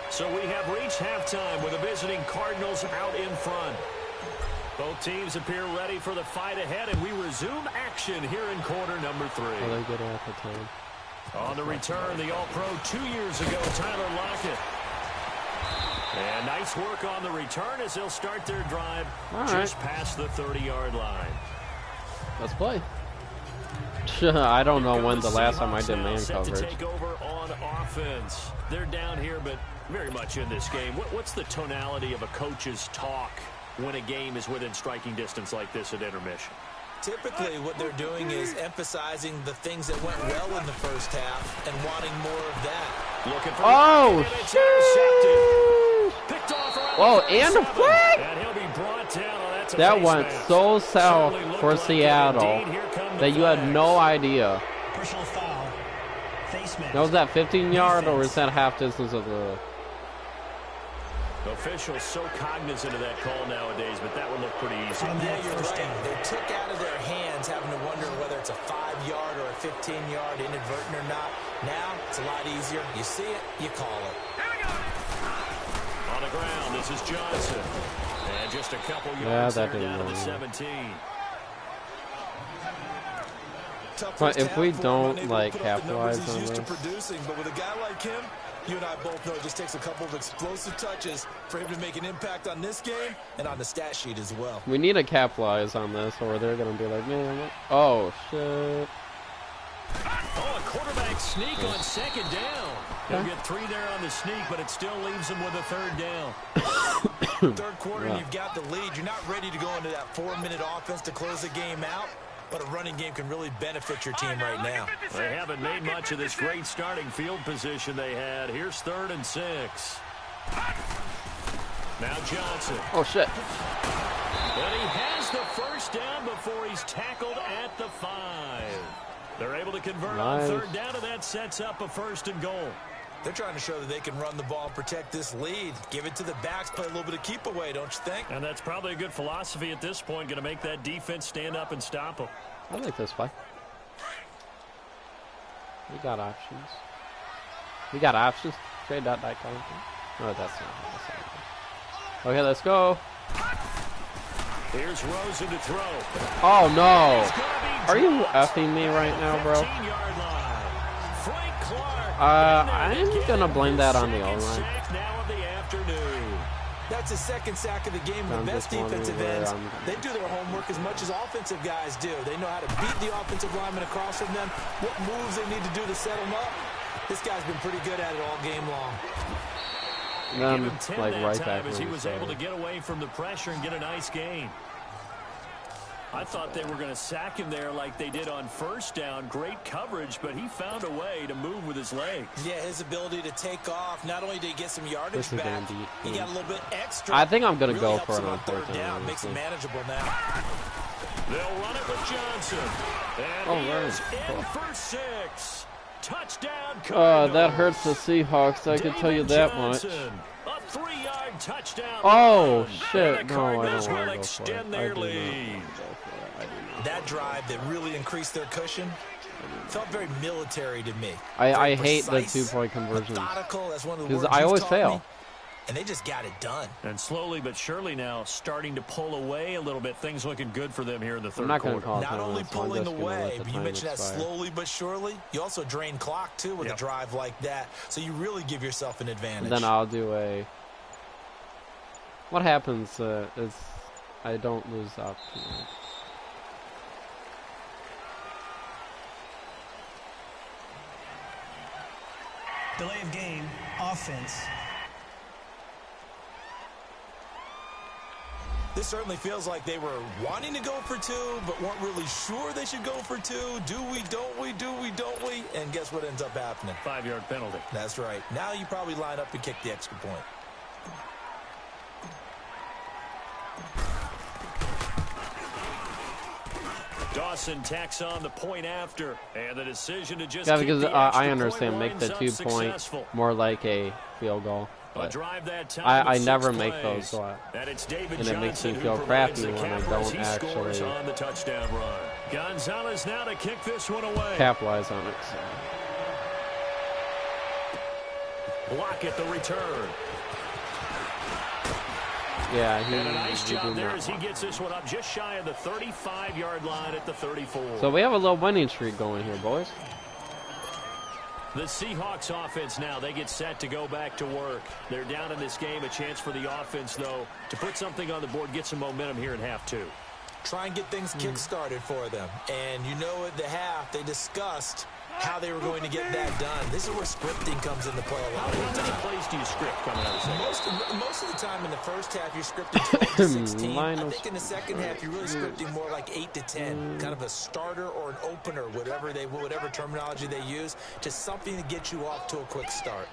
Speaker 4: So we have reached halftime with the visiting Cardinals out in front. Both teams appear ready for the fight ahead, and we resume action here in quarter number 3.
Speaker 1: Well, they get it at the time.
Speaker 4: On the return, the All-Pro 2 years ago, Tyler Lockett. And nice work on the return as they'll start their drive just past the 30-yard line.
Speaker 1: Let's play. I don't know when the last time I did man coverage.
Speaker 4: To take over on offense. They're down here, but very much in this game. What's the tonality of a coach's talk when a game is within striking distance like this at intermission?
Speaker 5: Typically, what they're doing is emphasizing the things that went well in the first half and wanting more of that.
Speaker 4: Looking for
Speaker 1: Picked off whoa, and what?
Speaker 4: And he'll be brought down.
Speaker 1: That went so south for Seattle that you had no idea.
Speaker 2: Personal foul. Face mask.
Speaker 1: Now, was that 15-yard or is that half distance of the...
Speaker 4: Officials so cognizant of that call nowadays, but that would look pretty easy.
Speaker 5: Yeah, you're right. They took out of their hands having to wonder whether it's a 5-yard or a 15-yard inadvertent or not. Now, it's a lot easier. You see it, you call it.
Speaker 4: On the ground, this is Johnson. And just a couple yards there down to the 17.
Speaker 1: But if we don't, like, capitalize on this...
Speaker 5: But with a guy like him, You and I both know it just takes a couple of explosive touches for him to make an impact on this game and on the stat sheet as well.
Speaker 1: We need to capitalize on this, or they're going to be like, man, what? Oh, shit.
Speaker 4: Oh, a quarterback sneak on second down. He'll get 3 there on the sneak, but it still leaves him with a third down.
Speaker 5: Third quarter, and you've got the lead. You're not ready to go into that 4-minute offense to close the game out, but a running game can really benefit your team right now.
Speaker 4: They haven't made much of this great starting field position they had. Here's 3rd and 6. Now Johnson.
Speaker 1: Oh, shit.
Speaker 4: But he has the first down before he's tackled at the 5. They're able to convert on 3rd down, and that sets up a 1st and goal.
Speaker 5: They're trying to show that they can run the ball and protect this lead. Give it to the backs, play a little bit of keep away, don't you think?
Speaker 4: And that's probably a good philosophy at this point, going to make that defense stand up and stop them.
Speaker 1: I like this play. We got options. We got options. Trade that die color. No, that's not. Okay, let's go.
Speaker 4: Here's Rosen to throw.
Speaker 1: Oh, no. Are you effing me right now, bro? I'm going to blame that on the O-line.
Speaker 5: That's his 2nd sack of the game. The best defensive ends, they do their homework as much as offensive guys do. They know how to beat the offensive lineman across from them, what moves they need to do to set them up. This guy's been pretty good at it all game long.
Speaker 1: Then, like, right back
Speaker 4: as he was able to get away from the pressure and get a nice gain. I thought they were going to sack him there like they did on 1st down. Great coverage, but he found a way to move with his legs.
Speaker 5: Yeah, his ability to take off. Not only did he get some yardage back, he got a little bit extra.
Speaker 1: I think I'm going to
Speaker 5: really
Speaker 1: go for it on
Speaker 5: 3rd down. Makes it manageable now.
Speaker 4: They'll run it with Johnson. And he is in for 6. Touchdown, Cardinal.
Speaker 1: That hurts the Seahawks, I can tell you that much.
Speaker 4: A 3-yard touchdown.
Speaker 1: Oh, shit. No, I don't
Speaker 4: Cardinals
Speaker 1: want
Speaker 4: will
Speaker 1: to go
Speaker 4: extend
Speaker 1: for it.
Speaker 4: their lead.
Speaker 5: That drive that really increased their cushion felt very military to me.
Speaker 1: I hate the 2-point conversions. Because I always fail.
Speaker 5: And they just got it done.
Speaker 4: And slowly but surely now starting to pull away a little bit. Things looking good for them here in the 3rd quarter.
Speaker 5: Not only pulling away, but you mentioned that slowly but surely. You also drain clock, too, with a drive like that. So you really give yourself an advantage.
Speaker 1: Then I'll do a... What happens is I don't lose up.
Speaker 6: Delay of game, offense.
Speaker 5: This certainly feels like they were wanting to go for 2, but weren't really sure they should go for 2. Do we, don't we, do we, don't we? And guess what ends up happening?
Speaker 4: 5-yard penalty.
Speaker 5: That's right. Now you probably line up and kick the extra point.
Speaker 4: Dawson tacks on the point after, and the decision to just
Speaker 1: because I understand, make the 2-point more like a field goal. But I never make those, so and it makes me feel crappy when I don't actually
Speaker 4: on the touchdown run. Gonzalez now to kick this one away.
Speaker 1: Capitalize on it. So.
Speaker 4: Block at the return.
Speaker 1: Yeah,
Speaker 4: and a nice job there as he gets this one up just shy of the 35-yard line at the 34.
Speaker 1: So we have a little winning streak going here, boys.
Speaker 4: The Seahawks offense now, they get set to go back to work. They're down in this game. A chance for the offense, though, to put something on the board, get some momentum here in half 2.
Speaker 5: Try and get things kick-started for them. And you know at the half, they discussed how they were going to get that done. This is where scripting comes into play a lot of the time.
Speaker 4: How many plays do you script coming out of the
Speaker 5: most of the time in the first half, you're scripting 12 to 16. I think in the second half, you're really scripting more like 8 to 10. Kind of a starter or an opener, whatever terminology they use, just something to get you off to a quick start.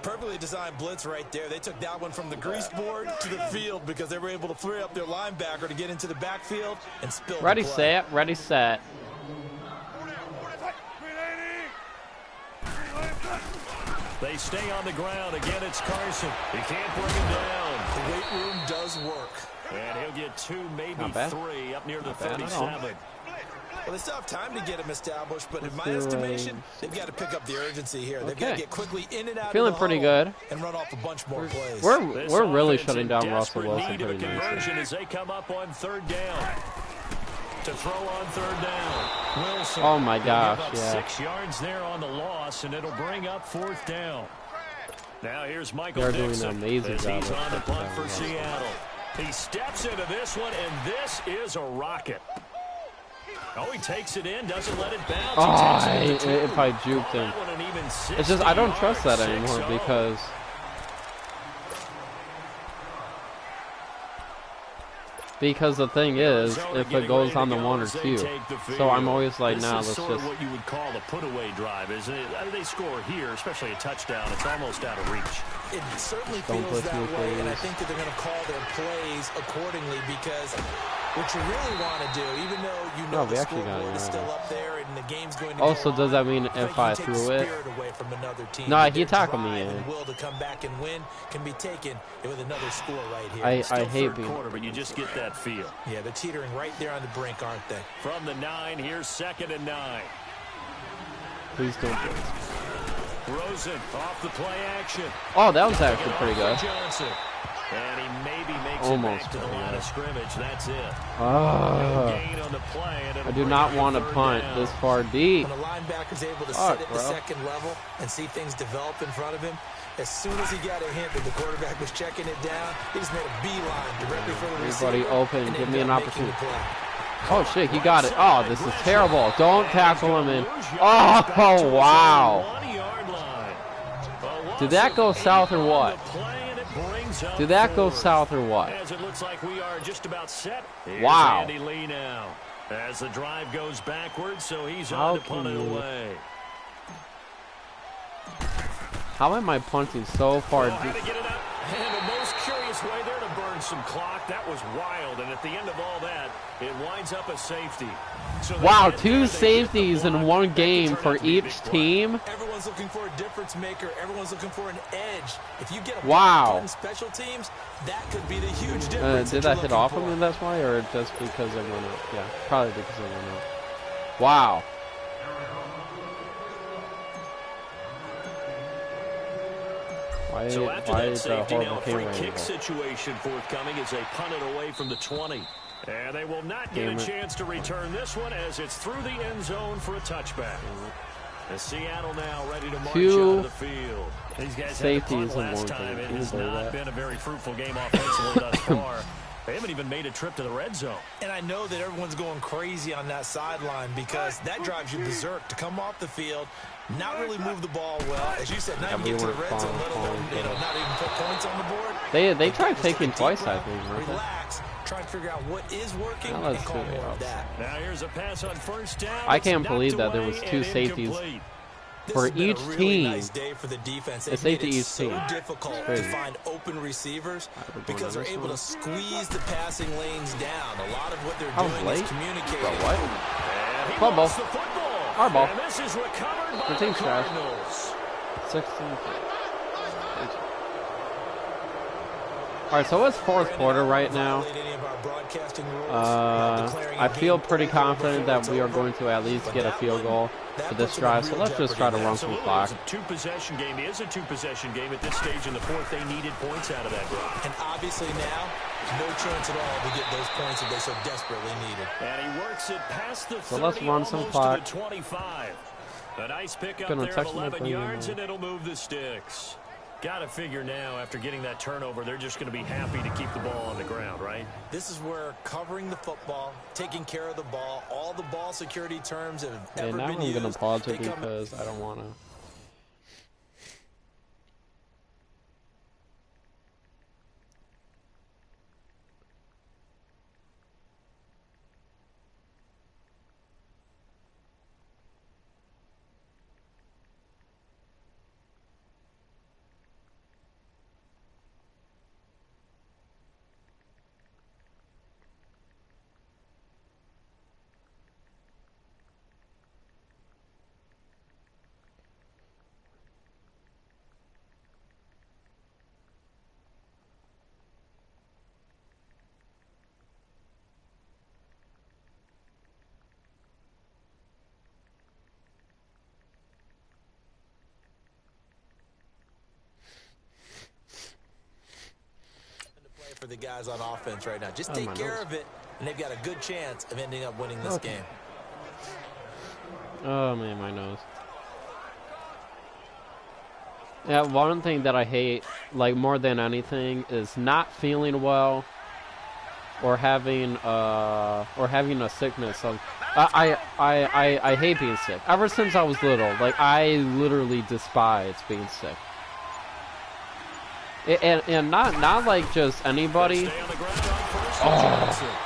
Speaker 5: Perfectly designed blitz right there. They took that one from the grease board to the field because they were able to free up their linebacker to get into the backfield and spill
Speaker 1: ready,
Speaker 5: the play.
Speaker 1: Set, ready, set.
Speaker 4: They stay on the ground. Again, it's Carson. He can't bring him down.
Speaker 5: The weight room does work.
Speaker 4: And he'll get 2, maybe 3 up near the 37.
Speaker 5: Well, they still have time to get him established, but in my estimation, they've got to pick up the urgency here. They've got to get quickly in and out
Speaker 1: Feeling
Speaker 5: of the
Speaker 1: pretty good.
Speaker 5: And run off a bunch more plays.
Speaker 1: We're really shutting down Russell Wilson pretty
Speaker 4: nicely. As they come up on 3rd down. To throw on 3rd down. Wilson.
Speaker 1: Oh my gosh, yeah.
Speaker 4: 6 yards there on the loss, and it'll bring up 4th down. Now here's Michael
Speaker 1: They're doing
Speaker 4: Dixon
Speaker 1: an amazing job.
Speaker 4: He's on the punt for Seattle. He steps into this one, and this is a rocket. Oh, he takes it in, doesn't let it bounce.
Speaker 1: Oh, if I juked him. It's just, I don't trust that anymore because the thing is, if it goes on the 1 or 2, so I'm always like, nah, let's just.
Speaker 4: What you would call a put-away drive, isn't it? They score here, especially a touchdown. It's almost out of reach.
Speaker 5: It certainly feels that way, and I think that they're going to call their plays accordingly because what you really want to do, even though you know the scoreboard is still up there and the game's going to go
Speaker 1: Also, does that mean if I threw it? No, he tackled me in.
Speaker 5: And will to come back and win can be taken with another score right here.
Speaker 1: I hate being
Speaker 4: quarter, but you just get that feel.
Speaker 5: Yeah, they're teetering right there on the brink, aren't they?
Speaker 4: From the 9, here's 2nd and 9.
Speaker 1: Please don't do it.
Speaker 4: Rosen off the play action.
Speaker 1: Oh, that was actually pretty good.
Speaker 4: Johnson. And he maybe makes
Speaker 1: Almost
Speaker 4: it back to the line of scrimmage. That's it.
Speaker 1: Oh,
Speaker 4: Gain on the play, and
Speaker 1: I do not want to punt this far deep.
Speaker 5: When a linebacker's able to sit at the second level and see things develop in front of him, as soon as he got a hint that the quarterback was checking it down, he just made a beeline directly for the receiver.
Speaker 1: Everybody open, give me an opportunity. Oh, shit, he got it. Oh, this is terrible. Don't tackle him in. Oh, wow. Did that go south or what? Did that go south or what?
Speaker 4: As it looks like we are just about set.
Speaker 1: Wow.
Speaker 4: Andy Lee now. As the drive goes backwards, so he's on to punt it away.
Speaker 1: How am I punting so far deep?
Speaker 4: And the most curious way there to burn some clock. That was wild, and at the end of all that, it winds up a safety. So
Speaker 1: wow, 2 safeties in one game for each team.
Speaker 5: Everyone's looking for a difference maker. Everyone's looking for an edge. If you get a
Speaker 1: wow.
Speaker 5: special teams, that could be the huge difference.
Speaker 1: Did that hit off him and that's why, or just because I went up? Yeah, probably because I went up. Wow.
Speaker 4: So after that safety, now a free kick situation forthcoming as they punt it away from the 20. And they will not get a chance to return this one as it's through the end zone for a touchback. And Seattle now ready to march onto the field. These guys had to punt last time. It has not been a very fruitful game offensively thus far. They haven't even made a trip to the red zone.
Speaker 5: And I know that everyone's going crazy on that sideline because that drives you berserk to come off the field, not really move the ball well. As you said, not even get to the red zone, let alone, not even put points on the board.
Speaker 1: They tried taking twice, I think.
Speaker 5: Relax, try and figure out what is working and call more of that.
Speaker 4: Now here's a pass on first down.
Speaker 1: I can't believe that there was 2 safeties for each team.
Speaker 5: Nice day for the defense.
Speaker 1: A safety each
Speaker 5: so
Speaker 1: team.
Speaker 5: difficult to find open receivers because they're able to squeeze the passing lanes down. A lot of what they're doing is communicating.
Speaker 1: Bro, what? Fumble. Our ball.
Speaker 4: And this is recovered by
Speaker 1: the
Speaker 4: the Cardinals.
Speaker 1: 16. All right, so it's 4th quarter right now. I feel pretty confident that we are going to at least get a field goal for this drive, so let's just try to run some clock.
Speaker 4: It's a 2-possession game. It is a 2-possession game at this stage in the 4th. They needed points out of that drive.
Speaker 5: And obviously now, no chance at all to get those points that they so desperately needed.
Speaker 4: And he works it past the 30,
Speaker 1: so let's run some clock.
Speaker 4: To the 25. A nice pickup there of 11 yards, and it'll move the sticks. Got to figure now, after getting that turnover, they're just going to be happy to keep the ball on the ground, right?
Speaker 5: This is where covering the football, taking care of the ball, all the ball security terms that have ever been used.
Speaker 1: Now I'm going to pause it because I don't want to.
Speaker 5: For the guys on offense right now. Just take care of it, and they've got a good chance of ending up winning this game.
Speaker 1: Oh, man, my nose. Yeah, one thing that I hate, like more than anything, is not feeling well or having a sickness. I hate being sick. Ever since I was little, like I literally despise being sick. And not like just anybody. Oh.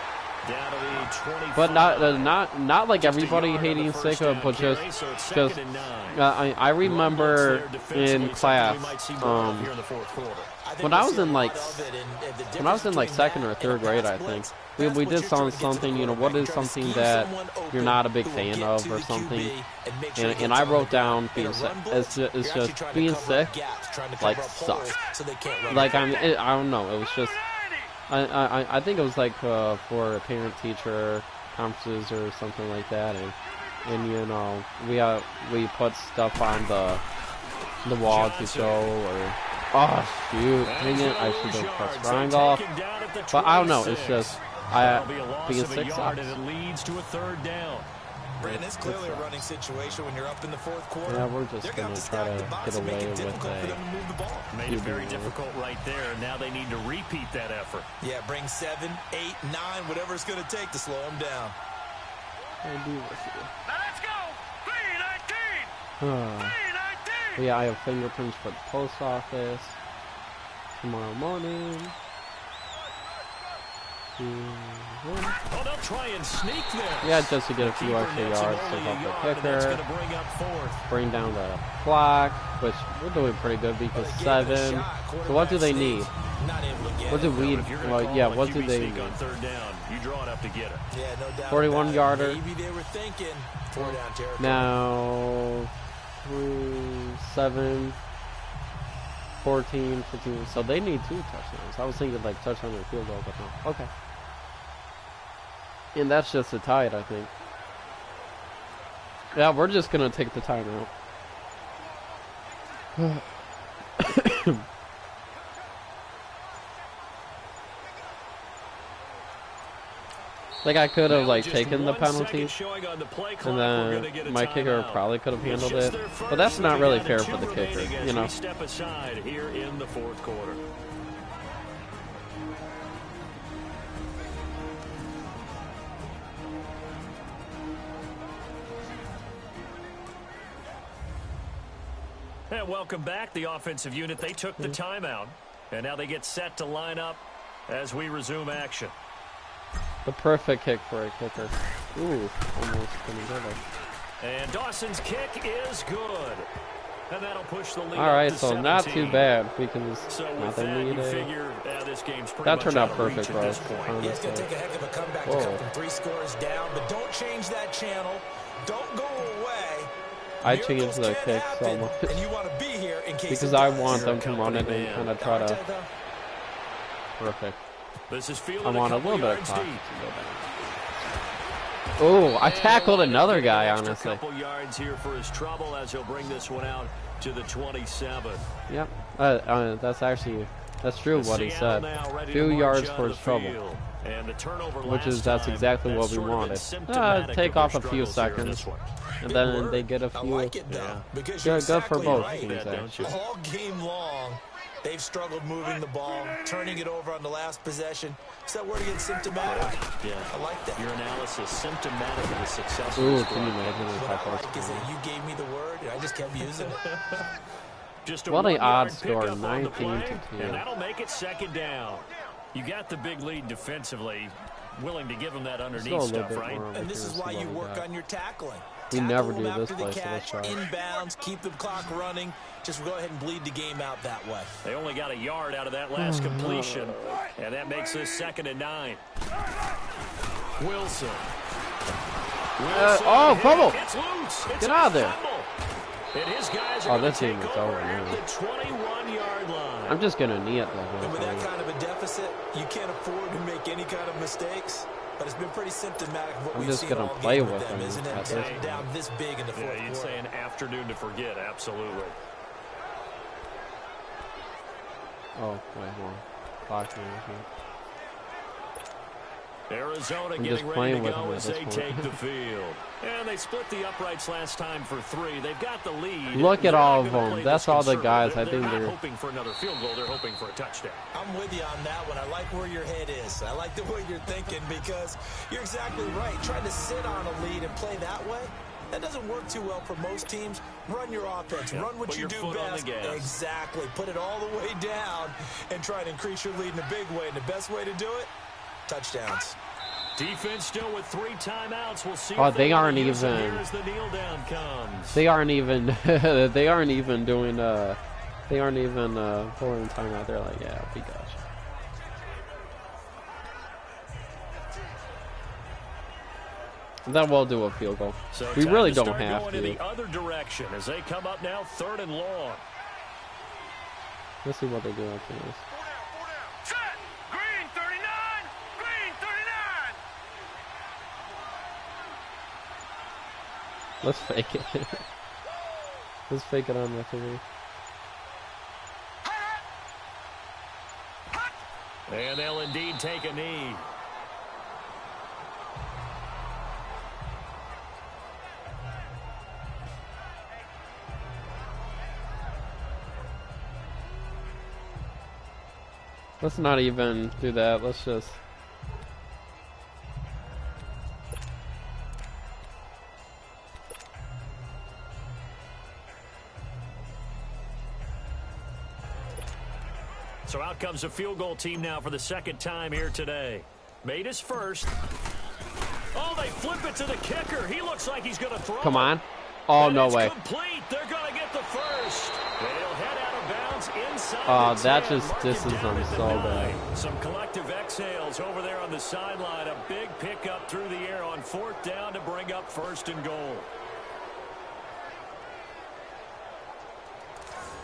Speaker 1: But not like everybody hating sick, but just I remember in class when I was in like second or third grade, I think we did something, you know, what is something that you're not a big fan of or something, and I wrote down being sick. It's just being sick like sucks. Like I don't know, it was just. I think it was like for parent teacher conferences or something like that, and you know we put stuff on the wall to show, or oh shoot, dang it, I should have pressed triangle, but I don't know, it's just being sick sucks.
Speaker 4: It leads to a third down.
Speaker 5: Brandon, it's clearly a running situation when you're up in the fourth quarter.
Speaker 1: Yeah, we're just going to try to get away with it.
Speaker 4: Made it very difficult right there. Now they need to repeat that effort.
Speaker 5: Yeah, bring 7, 8, 9, whatever it's going to take to slow them down.
Speaker 2: Now let's go! 319! 319!
Speaker 1: Yeah, I have fingerprints for the post office tomorrow morning.
Speaker 4: Oh, they'll try and sneak there.
Speaker 1: Yeah, just to get a few extra yards to help the kicker. Bring down the clock, which we're doing pretty good because 7. So what do they need? What do we? Well, yeah, what do they need?
Speaker 4: You draw it up to get it.
Speaker 5: Yeah, no doubt.
Speaker 1: 41 yarder.
Speaker 5: Maybe they were thinking 4 down territory.
Speaker 1: Now 7, 14, 15. So they need 2 touchdowns. I was thinking like touchdown and field goal, but no. Okay. And that's just a tie, I think. Yeah, we're just gonna take the timeout. Like I could have like taken the penalty, and then my kicker probably could have handled it. But that's not really fair for the kicker, you know.
Speaker 4: Step aside here in the fourth quarter. And welcome back, the offensive unit. They took the timeout, and now they get set to line up as we resume action.
Speaker 1: The perfect kick for a kicker. Ooh, almost couldn't get it.
Speaker 4: And Dawson's kick is good. And that'll push the lead.
Speaker 1: All right,
Speaker 4: up to
Speaker 1: so
Speaker 4: 17.
Speaker 1: not too bad. We can just
Speaker 4: so
Speaker 1: not
Speaker 4: that,
Speaker 1: need
Speaker 4: you
Speaker 1: it.
Speaker 4: figure, this game's pretty
Speaker 1: That
Speaker 4: much
Speaker 1: turned out
Speaker 4: of
Speaker 1: perfect
Speaker 4: reach
Speaker 1: for
Speaker 4: at
Speaker 1: us.
Speaker 4: this point.
Speaker 5: Yeah, it's going to take a heck of a comeback to come from 3 scores down, but don't change that channel. Don't go away.
Speaker 1: I changed the kick so much
Speaker 5: and you want to be here in case
Speaker 1: because I want them to run it and kind of try to. Perfect.
Speaker 4: This is
Speaker 1: I want a little bit of clock to go down. Oh, I tackled another guy, honestly.
Speaker 4: A couple yards here for his trouble as he'll bring this one out to the 27.
Speaker 1: Yep, that's true what he said. 2 yards for his trouble. That's exactly what we wanted. Take off a few seconds, and then they get a few.
Speaker 5: Like it, though, because
Speaker 1: good
Speaker 5: exactly
Speaker 1: for both
Speaker 5: right.
Speaker 1: teams, actually.
Speaker 5: All game long, they've struggled moving the ball, turning it over on the last possession. Is that word again symptomatic?
Speaker 4: Yeah,
Speaker 5: I like that.
Speaker 4: Your analysis symptomatic of the success.
Speaker 1: Ooh, can you imagine if
Speaker 5: What
Speaker 1: I
Speaker 5: I
Speaker 1: post
Speaker 5: like is that you gave me the word, and I just kept using it.
Speaker 4: Just a
Speaker 1: What an
Speaker 4: 1-yard
Speaker 1: odd score,
Speaker 4: pickup on the
Speaker 1: 19 to
Speaker 4: play,
Speaker 1: 2.
Speaker 4: and that'll make it second down. You got the big lead defensively, willing to give them that underneath stuff, right?
Speaker 5: And this is why you work on your tackling.
Speaker 1: We never do
Speaker 5: Tackle
Speaker 1: this
Speaker 5: them after
Speaker 1: play,
Speaker 5: the catch,
Speaker 1: so let's try.
Speaker 5: inbounds, keep the clock running. Just go ahead and bleed the game out that way.
Speaker 4: They only got a yard out of that last completion, and that makes this 2nd and 9. Wilson.
Speaker 1: Oh, fumble!
Speaker 4: It's loose. It's
Speaker 1: Get out of there.
Speaker 4: fumble. And his guys are
Speaker 1: This
Speaker 4: take
Speaker 1: game is
Speaker 4: over
Speaker 1: over
Speaker 4: at
Speaker 1: now.
Speaker 4: the 21-yard line.
Speaker 1: I'm just gonna knee it the
Speaker 5: And
Speaker 1: whole
Speaker 5: with that
Speaker 1: time.
Speaker 5: kind of a deficit, you can't afford to make any kind of mistakes. But it's been pretty symptomatic of what
Speaker 1: I'm
Speaker 5: we've
Speaker 1: just
Speaker 5: seen
Speaker 1: gonna
Speaker 5: all
Speaker 1: play
Speaker 5: game
Speaker 1: with
Speaker 5: them,
Speaker 1: them
Speaker 5: isn't
Speaker 1: at
Speaker 5: it?
Speaker 1: this point.
Speaker 5: Down this big in the fourth
Speaker 4: Yeah, you'd
Speaker 5: quarter.
Speaker 4: say an afternoon to forget, absolutely.
Speaker 1: Oh, wait, hold on. Clock management.
Speaker 4: Arizona
Speaker 1: I'm
Speaker 4: getting
Speaker 1: just
Speaker 4: ready
Speaker 1: playing
Speaker 4: to
Speaker 1: with
Speaker 4: go
Speaker 1: him at
Speaker 4: as
Speaker 1: this
Speaker 4: they
Speaker 1: point.
Speaker 4: take the field. And they split the uprights last time for 3. They've got the lead.
Speaker 1: Look at
Speaker 4: They're
Speaker 1: all
Speaker 4: not
Speaker 1: of
Speaker 4: gonna
Speaker 1: them.
Speaker 4: play
Speaker 1: That's
Speaker 4: this
Speaker 1: all the
Speaker 4: conservative.
Speaker 1: guys. I think
Speaker 4: not
Speaker 1: they're
Speaker 4: hoping for another field goal. They're hoping for a touchdown.
Speaker 5: I'm with you on that one. I like where your head is. I like the way you're thinking because you're exactly right. Trying to sit on a lead and play that way, that doesn't work too well for most teams. Run your offense.
Speaker 4: Yep.
Speaker 5: Run what
Speaker 4: Put
Speaker 5: you
Speaker 4: your
Speaker 5: do
Speaker 4: foot on
Speaker 5: best.
Speaker 4: the gas.
Speaker 5: Exactly. Put it all the way down and try to increase your lead in a big way. And the best way to do it, touchdowns.
Speaker 4: Defense still with 3 timeouts. We'll see.
Speaker 1: Oh,
Speaker 4: if
Speaker 1: they aren't
Speaker 4: use it
Speaker 1: even.
Speaker 4: here as the kneel down comes.
Speaker 1: They aren't even. They aren't even doing. They aren't even pulling time out. They're like, yeah, we got you. Then we'll do a field goal.
Speaker 4: So
Speaker 1: We really don't
Speaker 4: start
Speaker 1: have
Speaker 4: going
Speaker 1: to.
Speaker 4: in the other direction as they come up now, 3rd and long.
Speaker 1: Let's see what they do after this.
Speaker 3: Set! Green 39! Green 39!
Speaker 1: Let's fake it. Let's fake it on the TV.
Speaker 4: And they'll indeed take a knee.
Speaker 1: Let's not even do that. Let's just.
Speaker 4: So out comes a field goal team now for the 2nd time here today. Made his first. Oh, they flip it to the kicker. He looks like he's going to throw.
Speaker 1: Come on. Oh,
Speaker 4: And
Speaker 1: no
Speaker 4: it's
Speaker 1: way.
Speaker 4: Complete. They're going to get the first. They'll head out of bounds inside.
Speaker 1: Oh,
Speaker 4: the
Speaker 1: that
Speaker 4: 10.
Speaker 1: just
Speaker 4: Mark it
Speaker 1: disses
Speaker 4: down
Speaker 1: them
Speaker 4: at the
Speaker 1: so
Speaker 4: 9.
Speaker 1: bad.
Speaker 4: Some collective exhales over there on the sideline. A big pickup through the air on 4th down to bring up 1st and goal.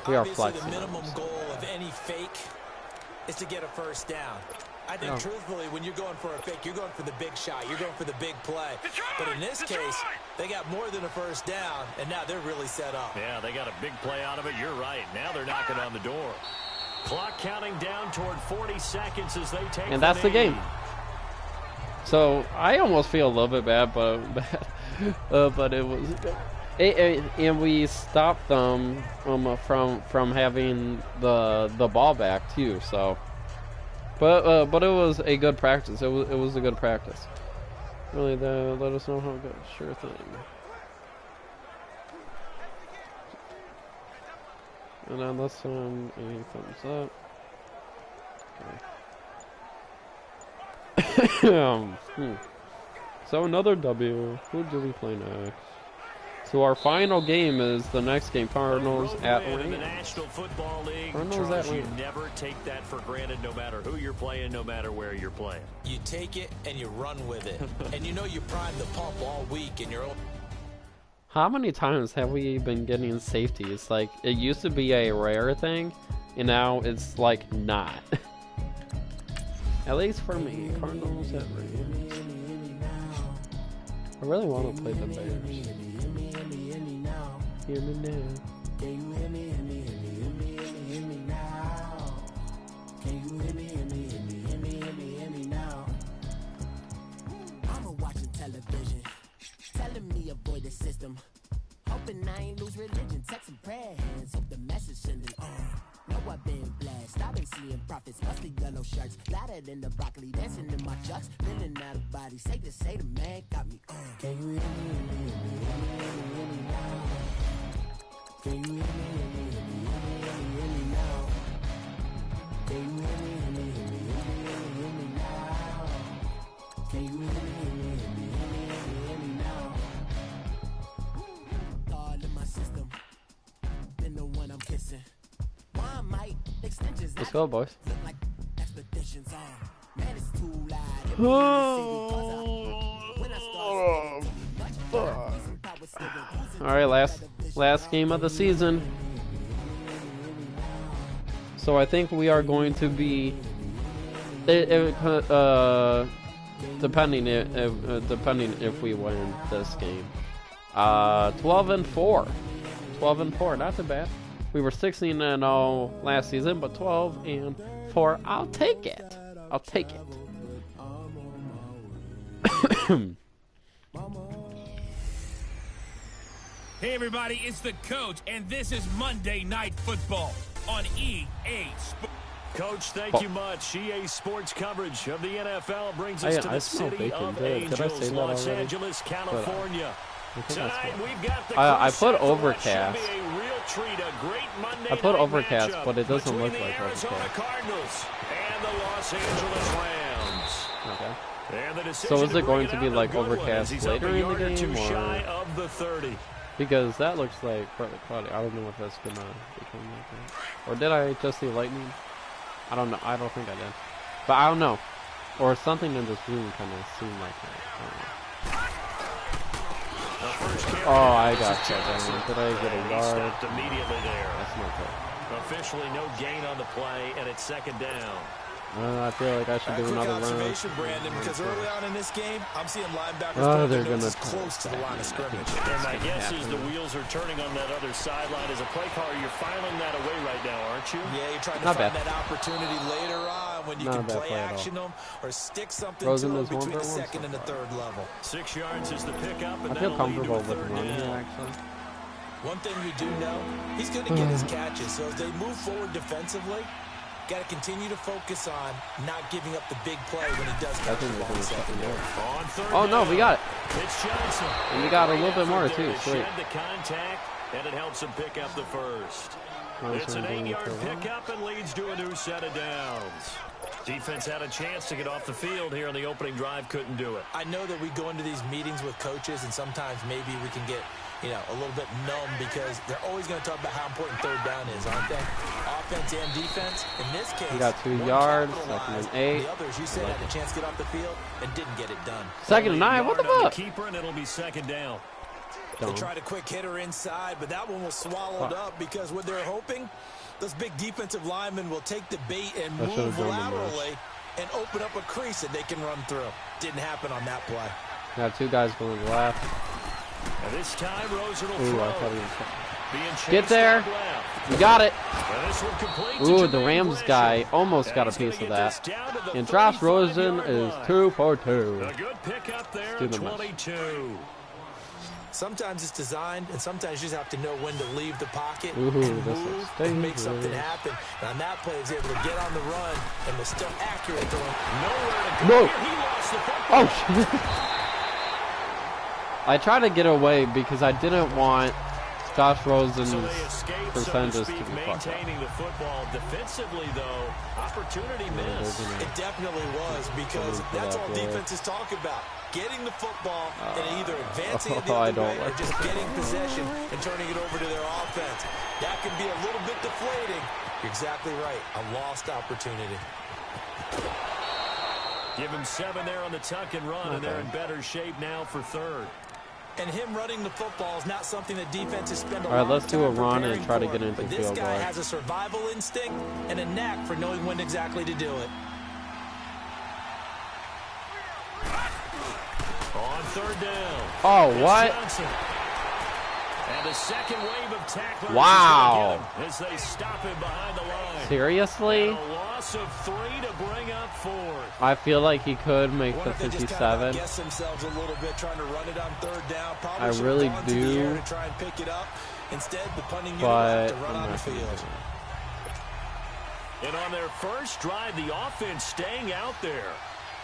Speaker 1: We are
Speaker 5: Obviously,
Speaker 1: flexing.
Speaker 5: the minimum goal of any fake is to get a first down. I think, truthfully, when you're going for a fake, you're going for the big shot. You're going for the big play. But in this case, they got more than a first down, and now they're really set up.
Speaker 4: Yeah, they got a big play out of it. You're right. Now they're knocking on the door. Clock counting down toward 40 seconds as they take
Speaker 1: And that's the
Speaker 4: lead.
Speaker 1: game. So I almost feel a little bit bad, but it was. And we stopped them from having the ball back too. So, but it was a good practice. It was a good practice. Really, let us know how it goes. Sure thing. And then let's a thumbs up. Okay. So another W. Who do we play next? So our final game is the next game, Cardinals at
Speaker 4: in the
Speaker 1: Rams.
Speaker 4: National Football League.
Speaker 1: Cardinals
Speaker 4: Charles,
Speaker 1: at
Speaker 4: you
Speaker 1: Rams.
Speaker 4: never take that for granted, no matter who you're playing, no matter where you're playing.
Speaker 5: You take it and you run with it. And you know you prime the pump all week in your own.
Speaker 1: How many times have we been getting safeties? Like, it used to be a rare thing, and now it's like not. At least for me, Cardinals at Rams. I really want to play the Bears. Hear me now.
Speaker 2: Mama watching television, telling me avoid the system. Hoping I ain't lose religion, text some prayer hands, hope the message sending on. Know I've been blessed, I've been seeing prophets, mostly yellow shirts, louder than the broccoli, dancing in my chucks, feeling out of body, say the man got me on. Can you hear me, hear me now? Can you hear me, hear me now? Can you hear me, hear me now? Can you hear me, hear me now? God in my system, been the one I'm kissing. Why might extensions
Speaker 1: Let's go, boys.
Speaker 2: look like expeditions on? Man, it's too loud.
Speaker 1: All right, last game of the season. So I think we are going to be, depending if we win this game, 12-4, 12-4, not too bad. We were 16-0 last season, but 12-4, I'll take it. I'll take it.
Speaker 3: Hey everybody, it's the coach, and this is Monday Night Football on EA Sports.
Speaker 4: Coach, thank you much. EA Sports coverage of the NFL brings us to the city of Angels, Los Angeles, California. Tonight we've got the
Speaker 1: I put Overcast.
Speaker 4: Should be a real treat, a great Monday
Speaker 1: I put
Speaker 4: night
Speaker 1: Overcast,
Speaker 4: matchup
Speaker 1: but it doesn't look
Speaker 4: between
Speaker 1: like
Speaker 4: the Arizona
Speaker 1: Overcast.
Speaker 4: Cardinals and the Los Angeles Rams.
Speaker 1: Okay.
Speaker 4: And the
Speaker 1: So is it going to be like Overcast
Speaker 4: Overcast
Speaker 1: later in the game,
Speaker 4: too
Speaker 1: or
Speaker 4: shy of the 30?
Speaker 1: because that looks like partly cloudy. I don't know if that's gonna become like that. Or did I just see lightning? I don't know. I don't think I did, but I don't know. Or something in this room kind of seemed like that. I don't know. Oh, I got you. Did I get a yard?
Speaker 4: Immediately there.
Speaker 1: That's not good.
Speaker 4: Officially no gain on the play, and it's second down.
Speaker 1: I feel like I should do another
Speaker 5: observation,
Speaker 1: run.
Speaker 5: Brandon, because early on in this game, I'm seeing linebackers
Speaker 1: they're gonna
Speaker 5: close to the line of scrimmage.
Speaker 4: And my guess is the wheels are turning on that other sideline. As a play caller, you're filing that away right now, aren't you?
Speaker 5: Yeah, you're trying to
Speaker 1: Not
Speaker 5: find
Speaker 1: bad.
Speaker 5: that opportunity later on when you
Speaker 1: Not a
Speaker 5: can
Speaker 1: bad
Speaker 5: play
Speaker 1: play at
Speaker 5: action them or stick something
Speaker 1: Rosen
Speaker 5: to them
Speaker 1: is one
Speaker 5: between the
Speaker 1: for one
Speaker 5: second
Speaker 1: so
Speaker 5: and the
Speaker 1: far.
Speaker 5: third level.
Speaker 4: 6 yards is the pickup, and
Speaker 1: I feel
Speaker 4: that'll lead to
Speaker 1: comfortable
Speaker 4: a
Speaker 1: with
Speaker 4: third
Speaker 1: running
Speaker 4: down.
Speaker 1: here, actually.
Speaker 5: One thing we do know, he's going to get his catches. So as they move forward defensively, got to continue to focus on not giving up the big play when he does
Speaker 1: I
Speaker 5: catch
Speaker 1: think
Speaker 5: the
Speaker 1: we're
Speaker 5: ball
Speaker 1: going to
Speaker 5: second.
Speaker 4: On third
Speaker 1: Oh no, we got it.
Speaker 4: It's Johnson.
Speaker 1: And we got a little bit more
Speaker 4: There
Speaker 1: too.
Speaker 4: to
Speaker 1: Sweet.
Speaker 4: shed the contact, and it helps him pick up the first. It's an 8-yard pickup and leads to a new set of downs. Defense had a chance to get off the field here on the opening drive, couldn't do it.
Speaker 5: I know that we go into these meetings with coaches, and sometimes maybe we can get, a little bit numb because they're always going to talk about how important third down is, aren't they? Offense and defense. In this case,
Speaker 1: We got 2
Speaker 5: one
Speaker 1: yards,
Speaker 5: capitalized,
Speaker 1: 2nd and 8.
Speaker 5: The others, you said, had a chance to get off the field and didn't get it done.
Speaker 1: 2nd and 9. What the
Speaker 4: Yard on
Speaker 1: fuck?
Speaker 4: keeper, and it'll be second down.
Speaker 5: They tried a quick hitter inside, but that one was swallowed up because what they're hoping, those big defensive linemen will take the bait and move laterally and open up a crease that they can run through. Didn't happen on that play.
Speaker 1: Got 2 guys going left.
Speaker 4: And this time, Rosen will
Speaker 1: Ooh, I
Speaker 4: throw.
Speaker 1: thought he was.
Speaker 4: Being
Speaker 1: Get
Speaker 4: chased
Speaker 1: there.
Speaker 4: out left.
Speaker 1: We got it.
Speaker 4: And this one complete to
Speaker 1: Ooh, the
Speaker 4: Jermaine
Speaker 1: Rams
Speaker 4: Gresham.
Speaker 1: guy almost
Speaker 4: And
Speaker 1: got a
Speaker 4: he's gonna
Speaker 1: piece of
Speaker 4: get this
Speaker 1: that.
Speaker 4: down to the
Speaker 1: And Josh Rosen
Speaker 4: 35-yard
Speaker 1: is
Speaker 4: line.
Speaker 1: 2 for 2.
Speaker 4: A good pickup there
Speaker 1: Do
Speaker 4: at
Speaker 1: the match.
Speaker 4: 22.
Speaker 5: Sometimes it's designed, and sometimes you just have to know when to leave the pocket
Speaker 1: Ooh,
Speaker 5: and
Speaker 1: this
Speaker 5: move
Speaker 1: looks
Speaker 5: and make something
Speaker 1: dangerous.
Speaker 5: happen. And on that play, he was able to get on the run and was still accurate throwing.
Speaker 4: Nowhere to go.
Speaker 1: No.
Speaker 4: Here, he lost the football.
Speaker 1: Oh, shit. I tried to get away because I didn't want Josh Rosen's
Speaker 4: So they escape,
Speaker 1: percentages
Speaker 4: so
Speaker 1: to
Speaker 4: to speak,
Speaker 1: be fucked up.
Speaker 4: maintaining the football. Defensively, though, opportunity missed.
Speaker 5: It definitely was because that's all defenses talk about. Getting the football and either advancing it the
Speaker 1: I
Speaker 5: other way
Speaker 1: don't
Speaker 5: or
Speaker 1: like
Speaker 5: just
Speaker 1: that.
Speaker 5: getting possession and turning it over to their offense. That can be a little bit deflating. You're exactly right. A lost opportunity.
Speaker 4: Give him 7 there on the tuck and run, and they're in better shape now for third.
Speaker 5: And him running the football is not something that defenses spend a
Speaker 1: All right,
Speaker 5: long
Speaker 1: let's do a
Speaker 5: time
Speaker 1: run and
Speaker 5: preparing
Speaker 1: try to
Speaker 5: for.
Speaker 1: get into
Speaker 5: But
Speaker 1: the
Speaker 5: this
Speaker 1: field
Speaker 5: guy
Speaker 1: goal.
Speaker 5: has a survival instinct and a knack for knowing when exactly to do it.
Speaker 4: On third down.
Speaker 1: Oh,
Speaker 4: It's
Speaker 1: what?
Speaker 4: Johnson. And the second wave of tacklers
Speaker 1: Wow.
Speaker 4: is gonna get him as they stop him behind the line.
Speaker 1: Seriously?
Speaker 4: And a loss of 3 to bring up fourth.
Speaker 1: I feel like he could make
Speaker 5: What
Speaker 1: the
Speaker 5: if they just
Speaker 1: 57.
Speaker 5: guess themselves a little bit trying to run it on third down? Probably
Speaker 1: I
Speaker 5: should have
Speaker 1: really
Speaker 5: gone to the
Speaker 1: do.
Speaker 5: air to try and pick it up. Instead, the punting unit
Speaker 1: But
Speaker 5: had to run
Speaker 1: I'm
Speaker 5: on the
Speaker 1: not gonna
Speaker 5: field.
Speaker 1: do it.
Speaker 4: And on their first drive, the offense staying out there.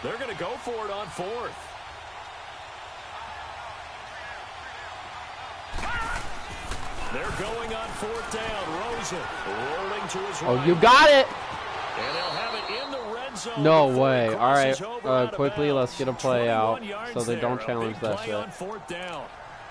Speaker 4: They're going to go for it on fourth. They're going on fourth down. Rosen rolling to his right.
Speaker 1: Oh, you got it!
Speaker 4: And they'll have it in the red zone.
Speaker 1: No
Speaker 4: before
Speaker 1: way.
Speaker 4: it
Speaker 1: All
Speaker 4: crosses
Speaker 1: right,
Speaker 4: over out of
Speaker 1: quickly,
Speaker 4: bounds.
Speaker 1: let's get a play out
Speaker 4: 21 yards
Speaker 1: so they don't
Speaker 4: there.
Speaker 1: challenge
Speaker 4: A big
Speaker 1: that
Speaker 4: play
Speaker 1: shit.
Speaker 4: on fourth down.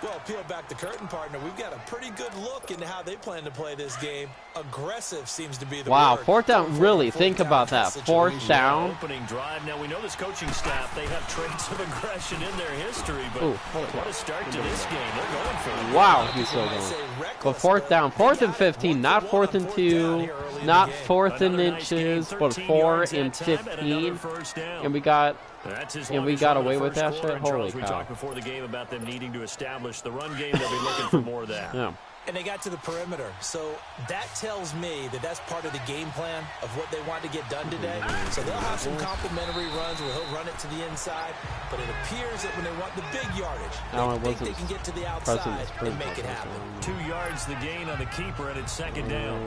Speaker 5: Well, peel back the curtain, partner. We've got a pretty good look into how they plan to play this game. Aggressive seems to be the
Speaker 1: Wow,
Speaker 5: word.
Speaker 1: fourth down. Really, think about that. Fourth
Speaker 5: situation.
Speaker 1: down.
Speaker 4: Opening drive. Now, we know this coaching staff, they have traits of aggression in their history, but
Speaker 1: Ooh,
Speaker 4: what a start to this game. They're going for it.
Speaker 1: Wow, he's so
Speaker 5: I
Speaker 1: going.
Speaker 5: say
Speaker 1: But
Speaker 5: reckless,
Speaker 1: fourth down,
Speaker 5: they
Speaker 1: 4th
Speaker 5: got
Speaker 1: and
Speaker 5: it.
Speaker 1: 15, not 4th and 2, not 4th and
Speaker 4: Another nice game,
Speaker 1: inches, but
Speaker 4: 13
Speaker 1: 4
Speaker 4: yards
Speaker 1: and
Speaker 4: that time, and another
Speaker 1: 15,
Speaker 4: first down.
Speaker 1: and we got
Speaker 4: That's his
Speaker 1: and we
Speaker 4: longest
Speaker 1: got
Speaker 4: run of
Speaker 1: away
Speaker 4: the
Speaker 1: with
Speaker 4: first
Speaker 1: that
Speaker 4: quarter.
Speaker 1: shit.
Speaker 4: And
Speaker 1: Holy
Speaker 4: Charles, we
Speaker 1: cow!
Speaker 4: talked before the game about them needing to establish the run game. They'll be looking for more of that.
Speaker 1: Yeah.
Speaker 5: and they got to the perimeter. So that tells me that that's part of the game plan of what they want to get done today. So they'll have some complimentary runs where he'll run it to the inside, but it appears that when they want the big yardage, they think they can get to the outside and make it happen.
Speaker 4: 2 yards the gain on the keeper, and it's second down.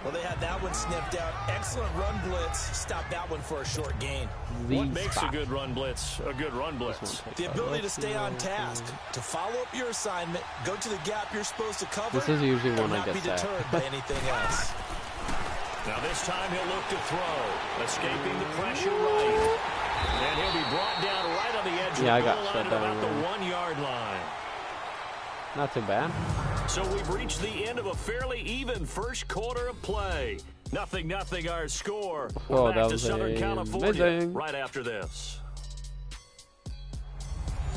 Speaker 5: Well, they had that one sniffed out. Excellent run blitz. Stop that one for a short gain.
Speaker 4: What makes a good run blitz a good run blitz?
Speaker 5: The ability to stay on task, to follow up your assignment, go to the gap you're supposed to cover.
Speaker 1: This is usually when I
Speaker 5: not
Speaker 1: get
Speaker 5: be
Speaker 1: sacked.
Speaker 5: deterred by anything else.
Speaker 4: Now this time he'll look to throw, escaping the pressure right. And he'll be brought down right on the edge of the goal line at about the 1 yard line.
Speaker 1: Not too bad.
Speaker 4: So we've reached the end of a fairly even first quarter of play. 0-0 our score. We're back to Southern California right after this.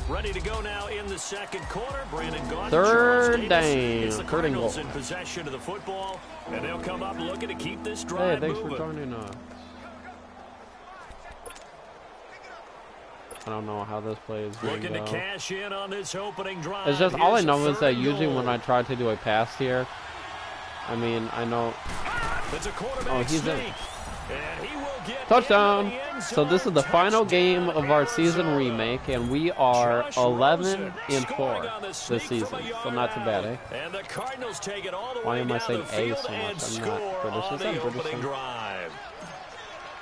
Speaker 4: Ready to go now in the second quarter. Brandon Gaudin,
Speaker 1: Third down.
Speaker 4: It's the Cardinals in possession of the football, and they'll come up looking to keep this drive
Speaker 1: Hey, thanks
Speaker 4: moving.
Speaker 1: for joining us. I don't know how this play is going
Speaker 4: Looking to cash in on this opening drive.
Speaker 1: It's just all I
Speaker 4: Here's
Speaker 1: know is that
Speaker 4: third
Speaker 1: usually
Speaker 4: goal.
Speaker 1: when I try to do a pass here, I mean, I know.
Speaker 4: It's a quarterback
Speaker 1: Oh, he's in.
Speaker 4: sneak. And he will get
Speaker 1: Touchdown!
Speaker 4: into the end
Speaker 1: So this is the
Speaker 4: zone.
Speaker 1: final game of our
Speaker 4: Touchdown,
Speaker 1: season
Speaker 4: Arizona.
Speaker 1: remake, and we are
Speaker 4: Josh
Speaker 1: 11-4
Speaker 4: scoring on the
Speaker 1: this
Speaker 4: sneak
Speaker 1: season.
Speaker 4: from a
Speaker 1: So
Speaker 4: yard
Speaker 1: not too bad, eh?
Speaker 4: out. And the Cardinals take it all the
Speaker 1: Why
Speaker 4: way
Speaker 1: am I
Speaker 4: down
Speaker 1: saying
Speaker 4: the
Speaker 1: A
Speaker 4: field
Speaker 1: so
Speaker 4: and
Speaker 1: much? I'm not
Speaker 4: score
Speaker 1: British.
Speaker 4: on
Speaker 1: Is
Speaker 4: the
Speaker 1: that British
Speaker 4: opening
Speaker 1: thing?
Speaker 4: drive.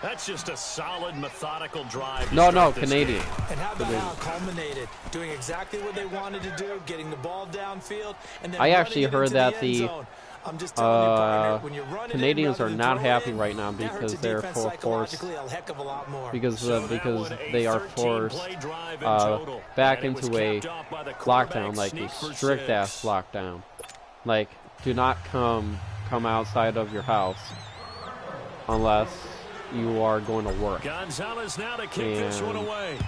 Speaker 4: That's just a solid, methodical drive. to
Speaker 1: No,
Speaker 4: start this
Speaker 1: Canadian.
Speaker 4: game.
Speaker 5: And how about how it culminated? Doing exactly what they wanted to do, getting the ball downfield, and then
Speaker 1: I
Speaker 5: running
Speaker 1: actually
Speaker 5: it
Speaker 1: heard
Speaker 5: into
Speaker 1: that
Speaker 5: the end
Speaker 1: the
Speaker 5: zone. I'm just telling you, partner, when you're running
Speaker 1: Canadians
Speaker 5: in
Speaker 1: are
Speaker 5: rather
Speaker 1: not
Speaker 5: than throw
Speaker 1: happy
Speaker 5: in,
Speaker 1: right now
Speaker 5: that hurts
Speaker 1: because
Speaker 5: the
Speaker 1: they're
Speaker 5: defense
Speaker 1: forced
Speaker 5: psychologically a heck of a lot more.
Speaker 1: because
Speaker 4: So that
Speaker 1: because
Speaker 4: one, a
Speaker 1: they are forced
Speaker 4: 13-play drive in
Speaker 1: uh,
Speaker 4: total.
Speaker 1: back
Speaker 4: And it was
Speaker 1: into a
Speaker 4: capped off by the
Speaker 1: lockdown,
Speaker 4: quarterback
Speaker 1: like a
Speaker 4: sneak for
Speaker 1: strict ass
Speaker 4: 6.
Speaker 1: lockdown. Like, do not come outside of your house unless you are going to work.
Speaker 4: Gonzalez now to kick this one away.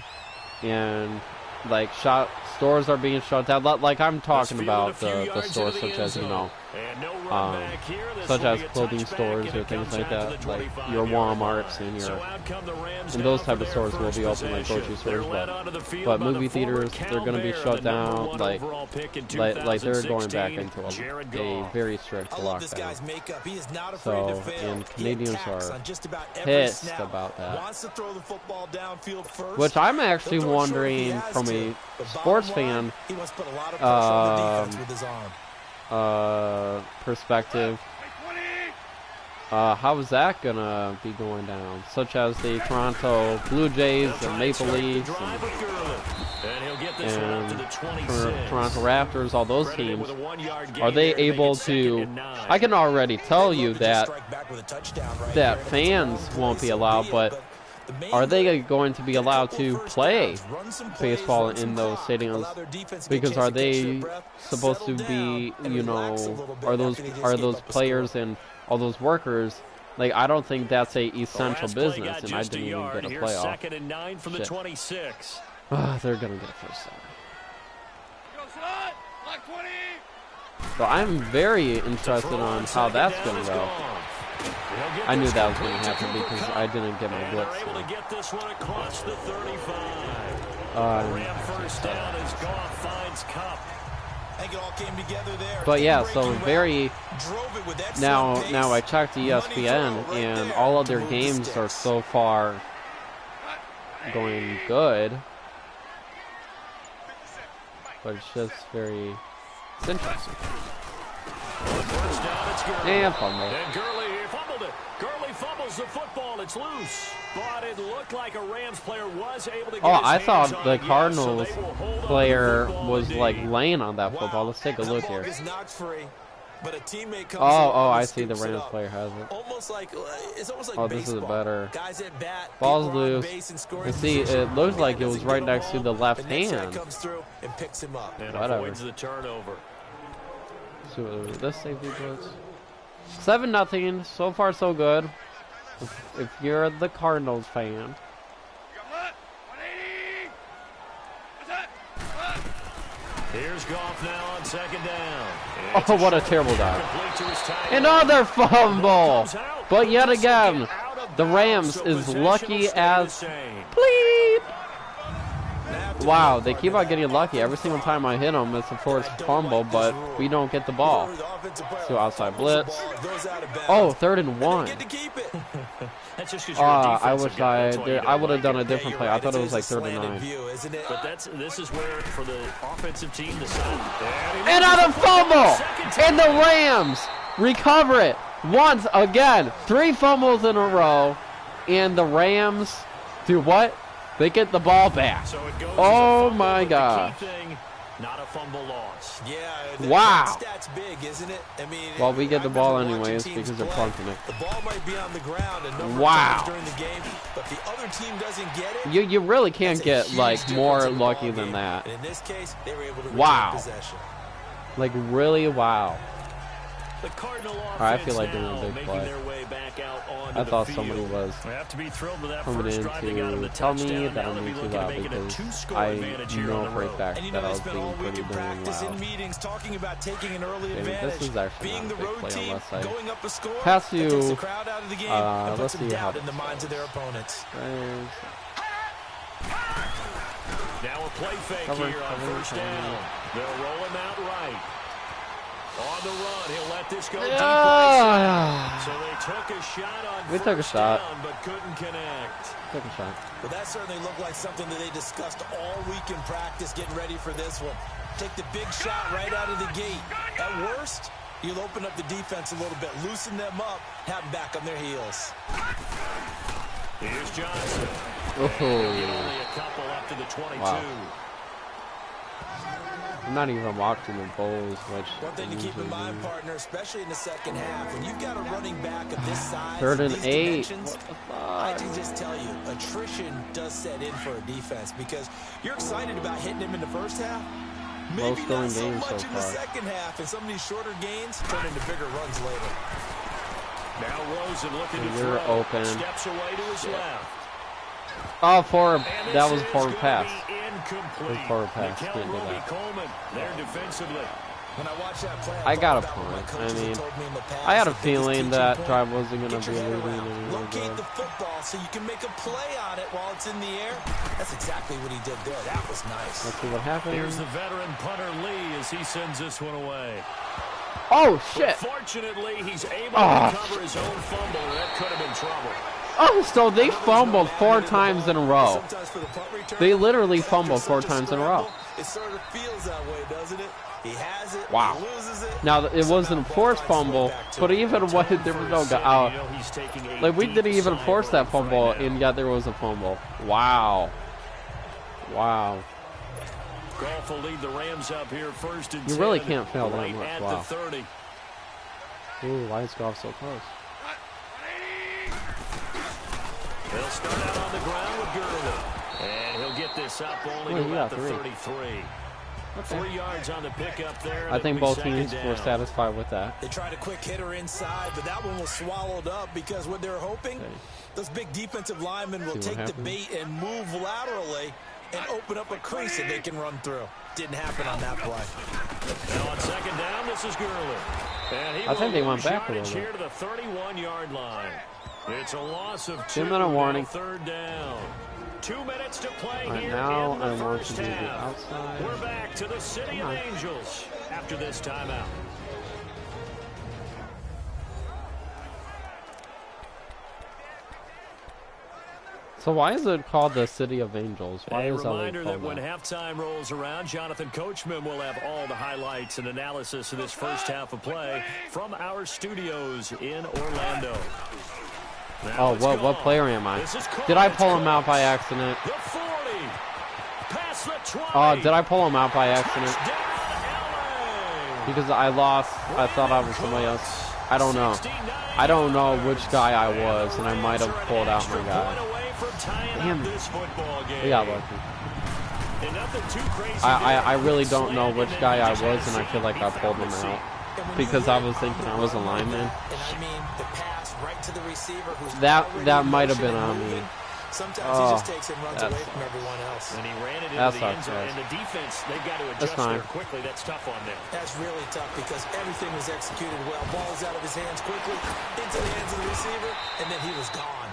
Speaker 1: And like stores are being shut down. Like I'm talking
Speaker 4: Let's field it
Speaker 1: about
Speaker 4: a few
Speaker 1: the
Speaker 4: yards
Speaker 1: stores
Speaker 4: into the
Speaker 1: such
Speaker 4: end
Speaker 1: as, you
Speaker 4: zone.
Speaker 1: know,
Speaker 4: And no run back here. This
Speaker 1: such
Speaker 4: will
Speaker 1: as
Speaker 4: be a
Speaker 1: clothing
Speaker 4: touchback,
Speaker 1: stores
Speaker 4: and
Speaker 1: or
Speaker 4: it
Speaker 1: things
Speaker 4: comes
Speaker 1: like
Speaker 4: out to
Speaker 1: that,
Speaker 4: the
Speaker 1: like
Speaker 4: 25
Speaker 1: your
Speaker 4: yard
Speaker 1: Walmarts
Speaker 4: line.
Speaker 1: and
Speaker 4: So
Speaker 1: your
Speaker 4: out come the Rams
Speaker 1: and those
Speaker 4: now
Speaker 1: type
Speaker 4: for
Speaker 1: of stores
Speaker 4: their
Speaker 1: will be
Speaker 4: first
Speaker 1: open, like grocery
Speaker 4: possession.
Speaker 1: stores,
Speaker 4: They're led onto the field
Speaker 1: but
Speaker 4: by the
Speaker 1: movie
Speaker 4: former
Speaker 1: theaters, they're going to be
Speaker 4: Cal
Speaker 1: shut
Speaker 4: Bear, the
Speaker 1: down.
Speaker 4: number 1
Speaker 1: Like
Speaker 4: overall pick in
Speaker 1: they're going back
Speaker 4: 2016,
Speaker 1: into
Speaker 4: Jared
Speaker 1: a
Speaker 4: Goff.
Speaker 1: very strict
Speaker 5: I love this guy's
Speaker 1: lockdown.
Speaker 5: makeup. He is not afraid to
Speaker 1: So,
Speaker 5: fail.
Speaker 1: and
Speaker 5: He
Speaker 1: Canadians
Speaker 5: attacks
Speaker 1: are
Speaker 5: on just about every
Speaker 1: pissed
Speaker 5: snap.
Speaker 1: about that.
Speaker 5: Wants to throw the football downfield first.
Speaker 1: Which I'm actually
Speaker 5: He'll throw it short if he
Speaker 1: wondering
Speaker 5: has
Speaker 1: from
Speaker 5: to.
Speaker 1: a
Speaker 5: But
Speaker 1: sports
Speaker 5: bottom line,
Speaker 1: fan
Speaker 5: he wants to put a lot of pressure on the defense with his arm.
Speaker 1: perspective. How is that gonna be going down? Such as the Toronto Blue Jays and Maple Leafs and Toronto Raptors, all those teams. Are they able to? I can already tell you that fans won't be allowed, but are they going to be allowed to play baseball in those stadiums? Because are they supposed to be, you know, are those players and all those workers? Like, I don't think that's a essential business, and I didn't even get a playoff.
Speaker 4: Second and 9 from the 26.
Speaker 1: They're gonna get first down. So I'm very interested on how that's gonna go. I knew that was gonna happen because I didn't get my blitz.
Speaker 4: Able to get this one across the 35.
Speaker 1: Ram
Speaker 4: first down as Goff finds Cup.
Speaker 5: I think it all came together there.
Speaker 1: But yeah, so very now I checked ESPN and all of their games are so far going good. But it's just it's interesting. And fumble.
Speaker 4: And Gurley fumbled it. Gurley fumbles the football. It's loose. But it looked like a Rams player was able to get his
Speaker 1: I
Speaker 4: hands
Speaker 1: thought
Speaker 4: on
Speaker 1: the
Speaker 4: it.
Speaker 1: Cardinals
Speaker 4: So they will hold on to
Speaker 1: player
Speaker 4: the football
Speaker 1: was like
Speaker 4: indeed.
Speaker 1: laying on that football. Let's take a look here.
Speaker 5: But a teammate comes
Speaker 1: Oh,
Speaker 5: in
Speaker 1: I
Speaker 5: and
Speaker 1: see the
Speaker 5: scoops it
Speaker 1: Rams
Speaker 5: up.
Speaker 1: player has it.
Speaker 5: It's almost like
Speaker 1: Oh,
Speaker 5: baseball.
Speaker 1: this is better.
Speaker 5: Guys at bat,
Speaker 1: Ball's
Speaker 5: people are on
Speaker 1: loose.
Speaker 5: base and scoring
Speaker 1: And see,
Speaker 5: position.
Speaker 1: it looks like it was
Speaker 5: Doesn't
Speaker 1: right
Speaker 5: get
Speaker 1: next to
Speaker 5: him
Speaker 1: the
Speaker 5: home.
Speaker 1: left
Speaker 5: The next guy
Speaker 1: hand.
Speaker 5: comes through and picks him up.
Speaker 4: And
Speaker 1: Whatever.
Speaker 4: avoids the turnover.
Speaker 1: So this safety blitz. 7-0. So far, so good. If you're the Cardinals fan.
Speaker 4: Here's Goff now on second down.
Speaker 1: Oh, what a terrible dive. Another fumble. But yet again, the Rams is lucky as bleep. Wow, they keep on getting lucky. Every single time I hit them, it's a forced fumble, but we don't get the ball. So outside blitz. Oh, 3rd and 1. I wish I would have done a different play. I thought it was like 3rd and 9.
Speaker 4: But this is where, for the offensive team,
Speaker 1: and on a fumble! And the Rams recover it once again. 3 fumbles in a row, and the Rams do what? They get the ball back.
Speaker 4: So it goes
Speaker 1: oh my God.
Speaker 4: Not a fumble loss.
Speaker 5: Yeah.
Speaker 1: Wow.
Speaker 5: That's big, isn't it? I mean,
Speaker 1: well, we get the ball anyways because they're plunking it.
Speaker 5: The ball might be on the ground a number
Speaker 1: wow.
Speaker 5: of times during the game, but the other team doesn't get it.
Speaker 1: You really can't get like more lucky than that.
Speaker 5: And in this case, they were able to
Speaker 1: wow.
Speaker 5: possession.
Speaker 1: Like really wow.
Speaker 4: The Cardinal
Speaker 1: I feel like doing a big play. I thought somebody was coming in to tell me that I'm being too loud because I know for a fact that I was being pretty damn loud. This is actually not a big play unless I pass you. Let's see how this goes.
Speaker 4: Now a play fake here on 1st down. They'll roll him out right. On the run, he'll let this go deep. So they took a shot on down, but couldn't connect.
Speaker 1: Took a shot.
Speaker 5: Well, that certainly looked like something that they discussed all week in practice, getting ready for this one. Take the big shot right out of the gate. At worst, you'll open up the defense a little bit, loosen them up, have them back on their heels.
Speaker 4: Here's Johnson.
Speaker 1: Only
Speaker 4: a couple up to the 22.
Speaker 1: Wow. I'm not even watching the goals, which
Speaker 5: one thing to keep in mind, partner, especially in the second half, when you've got a running back of this size,
Speaker 1: 3rd and 8.
Speaker 5: I can just tell you, attrition does set in for a defense because you're excited about hitting him in the first half. Maybe not so much in the second half, and some of these shorter gains turn into bigger runs later.
Speaker 4: Now Rosen looking to
Speaker 1: throw.
Speaker 4: Open. Steps away to his left.
Speaker 1: Oh, that was a forward pass. Forward pass.
Speaker 4: Can't do that.
Speaker 5: When I watch that play,
Speaker 1: I got a point. I mean, I had a feeling that drive wasn't going to be leading.
Speaker 5: Locate the football so you can make a play on it while it's in the air. That's exactly what he did there. That was nice.
Speaker 1: Let's see what happens.
Speaker 4: Here's the veteran punter Lee as he sends this one away.
Speaker 1: Oh, shit.
Speaker 4: But fortunately, he's able to recover his own fumble. That could have been trouble.
Speaker 1: Oh, so they fumbled 4 times in a row. They literally fumbled 4 times in a row.
Speaker 5: It sort of feels that way, doesn't it? He has it.
Speaker 1: Wow.
Speaker 5: He loses it.
Speaker 1: Now it wasn't a forced fumble, but even when there was no guy, like we didn't even force that fumble, and yet there was a fumble. Wow. Wow.
Speaker 4: Goff will lead the Rams up here 1st and 10.
Speaker 1: You really can't fail that much.
Speaker 4: At
Speaker 1: wow.
Speaker 4: the 30.
Speaker 1: Ooh, why is Goff so close?
Speaker 4: They'll start out on the ground with Gurley. And he'll get this up only to about the 33. Okay. 3 yards on the pickup there.
Speaker 1: I think both teams were satisfied with that.
Speaker 5: They tried a quick hitter inside, but that one was swallowed up because what they're hoping, those big defensive linemen will take the bait and move laterally and open up a crease that they can run through. Didn't happen on that play.
Speaker 4: Now on 2nd down, this is Gurley. And
Speaker 1: I think they went back a little bit.
Speaker 4: Here to the 31-yard line. It's a loss of 2.
Speaker 1: 2-minute warning.
Speaker 4: 3rd down. 2 minutes to play
Speaker 1: right,
Speaker 4: here
Speaker 1: now
Speaker 4: in the
Speaker 1: I want
Speaker 4: first
Speaker 1: to do the
Speaker 4: half.
Speaker 1: outside.
Speaker 4: We're back to the City of Angels after this timeout.
Speaker 1: So why is it called the City of Angels? Why
Speaker 4: a
Speaker 1: is
Speaker 4: reminder that
Speaker 1: called
Speaker 4: when halftime rolls around, Jonathan Coachman will have all the highlights and analysis of this first half of play from our studios in Orlando.
Speaker 1: Now what player am I? Did I pull him out by accident?
Speaker 4: The 40, past the 20.
Speaker 1: Oh, did I pull him out by accident? Because I lost. I thought I was somebody else. I don't know. I don't know which guy I was, and I might have pulled out my guy. Damn it. We got lucky. I really don't know which guy I was, and I feel like I pulled him out. Because I was thinking I was a lineman. That might have been on me.
Speaker 5: Sometimes he just takes and runs away from everyone else.
Speaker 4: And he ran it into the end zone. And the defense, they've got to adjust there quickly. That's tough on them.
Speaker 5: That's really tough because everything was executed well. Ball's out of his hands quickly, into the hands of the receiver, and then he was gone.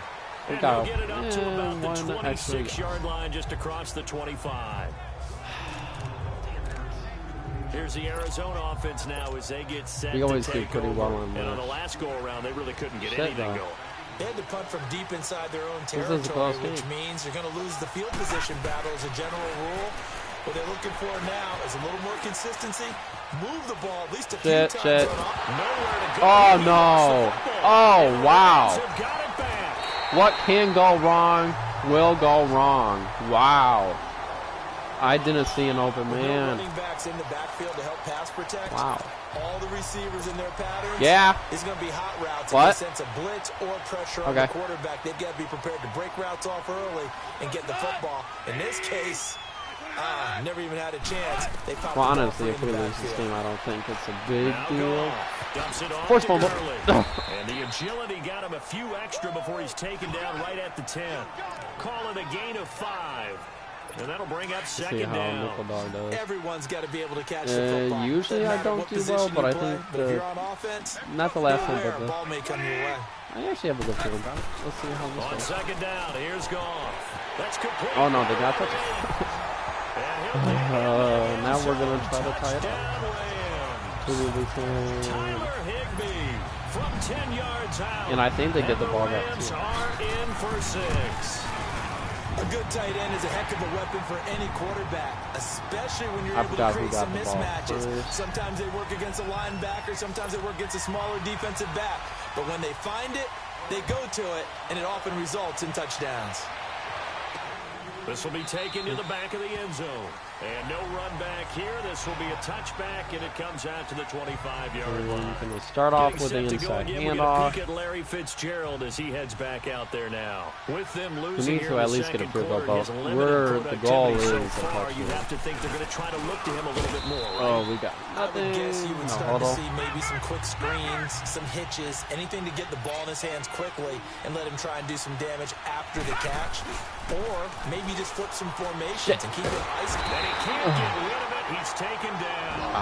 Speaker 4: And they'll get it up to about the 26-yard line just across the 25. Here's the Arizona offense now as they get set to take over. And on the last go-around, they really couldn't get anything going.
Speaker 5: They had to punt from deep inside their own territory, which means you're going to lose the field position battle as a general rule. What they're looking for now is a little more consistency. Move the ball at least a few times. Nowhere to go.
Speaker 1: Oh, no. Oh, wow. What can go wrong will go wrong. Wow. I didn't see an open man.
Speaker 5: Running backs in the backfield to help pass protect.
Speaker 1: Wow.
Speaker 5: All the receivers in their patterns.
Speaker 1: Yeah.
Speaker 5: It's going to be hot routes.
Speaker 1: What?
Speaker 5: In the sense of blitz or pressure on the quarterback. They've got to be prepared to break routes off early and get the football. In this case, never even had a chance. They popped
Speaker 1: honestly, if we lose this game, I don't think it's a big deal.
Speaker 4: Force fumble. And the agility got him a few extra before he's taken down right at the 10. Call it a gain of 5. And that'll bring up second down.
Speaker 5: Everyone's got to be able to catch the football.
Speaker 1: Usually I don't do well, but I think
Speaker 5: if you're on offense,
Speaker 1: not the last time, but
Speaker 5: ball may come your way.
Speaker 1: I actually have a good feeling about it. Let's see how this goes.
Speaker 4: On second down, here's Goff. That's complete.
Speaker 1: Oh no, they got touched. Now we're gonna try to tie it up. And I think they get the ball back too.
Speaker 4: In for 6.
Speaker 5: A good tight end is a heck of a weapon for any quarterback, especially when you're able to create some mismatches. Sometimes they work against a linebacker, sometimes they work against a smaller defensive back. But when they find it, they go to it, and it often results in touchdowns.
Speaker 4: This will be taken to the back of the end zone. And no run back here. This will be a touchback, and it comes out to the 25-yard line.
Speaker 1: Going to start off with the inside handoff.
Speaker 4: Peek at Larry Fitzgerald as he heads back out there now. With them
Speaker 1: we
Speaker 4: losing
Speaker 1: need to at least get a field goal, but the goal is a touchdown.
Speaker 4: You have to think they're going to try to look to him a little bit more, right?
Speaker 1: Oh, we got nothing.
Speaker 5: I would guess you would start to see maybe some quick screens, some hitches, anything to get the ball in his hands quickly and let him try and do some damage after the catch. Or maybe just flip some formations and keep it icy.
Speaker 4: And he can't get rid of it. He's taken down.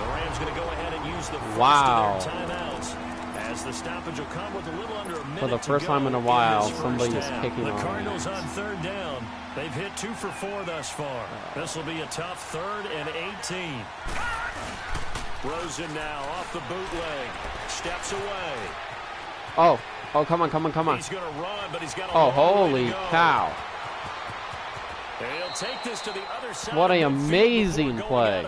Speaker 4: The Rams going to go ahead and use the first of their timeouts. As the stoppage will come with a little under a minute
Speaker 1: for the first time in a while, somebody is kicking
Speaker 4: the
Speaker 1: on.
Speaker 4: Cardinals on third down. They've hit 2 for 4 thus far. This will be a tough 3rd and 18. Rosen now off the bootleg. Steps away.
Speaker 1: Oh, come on.
Speaker 4: He's going to run, but he's got a
Speaker 1: holy cow.
Speaker 4: He'll take this to the other side.
Speaker 1: What an amazing play.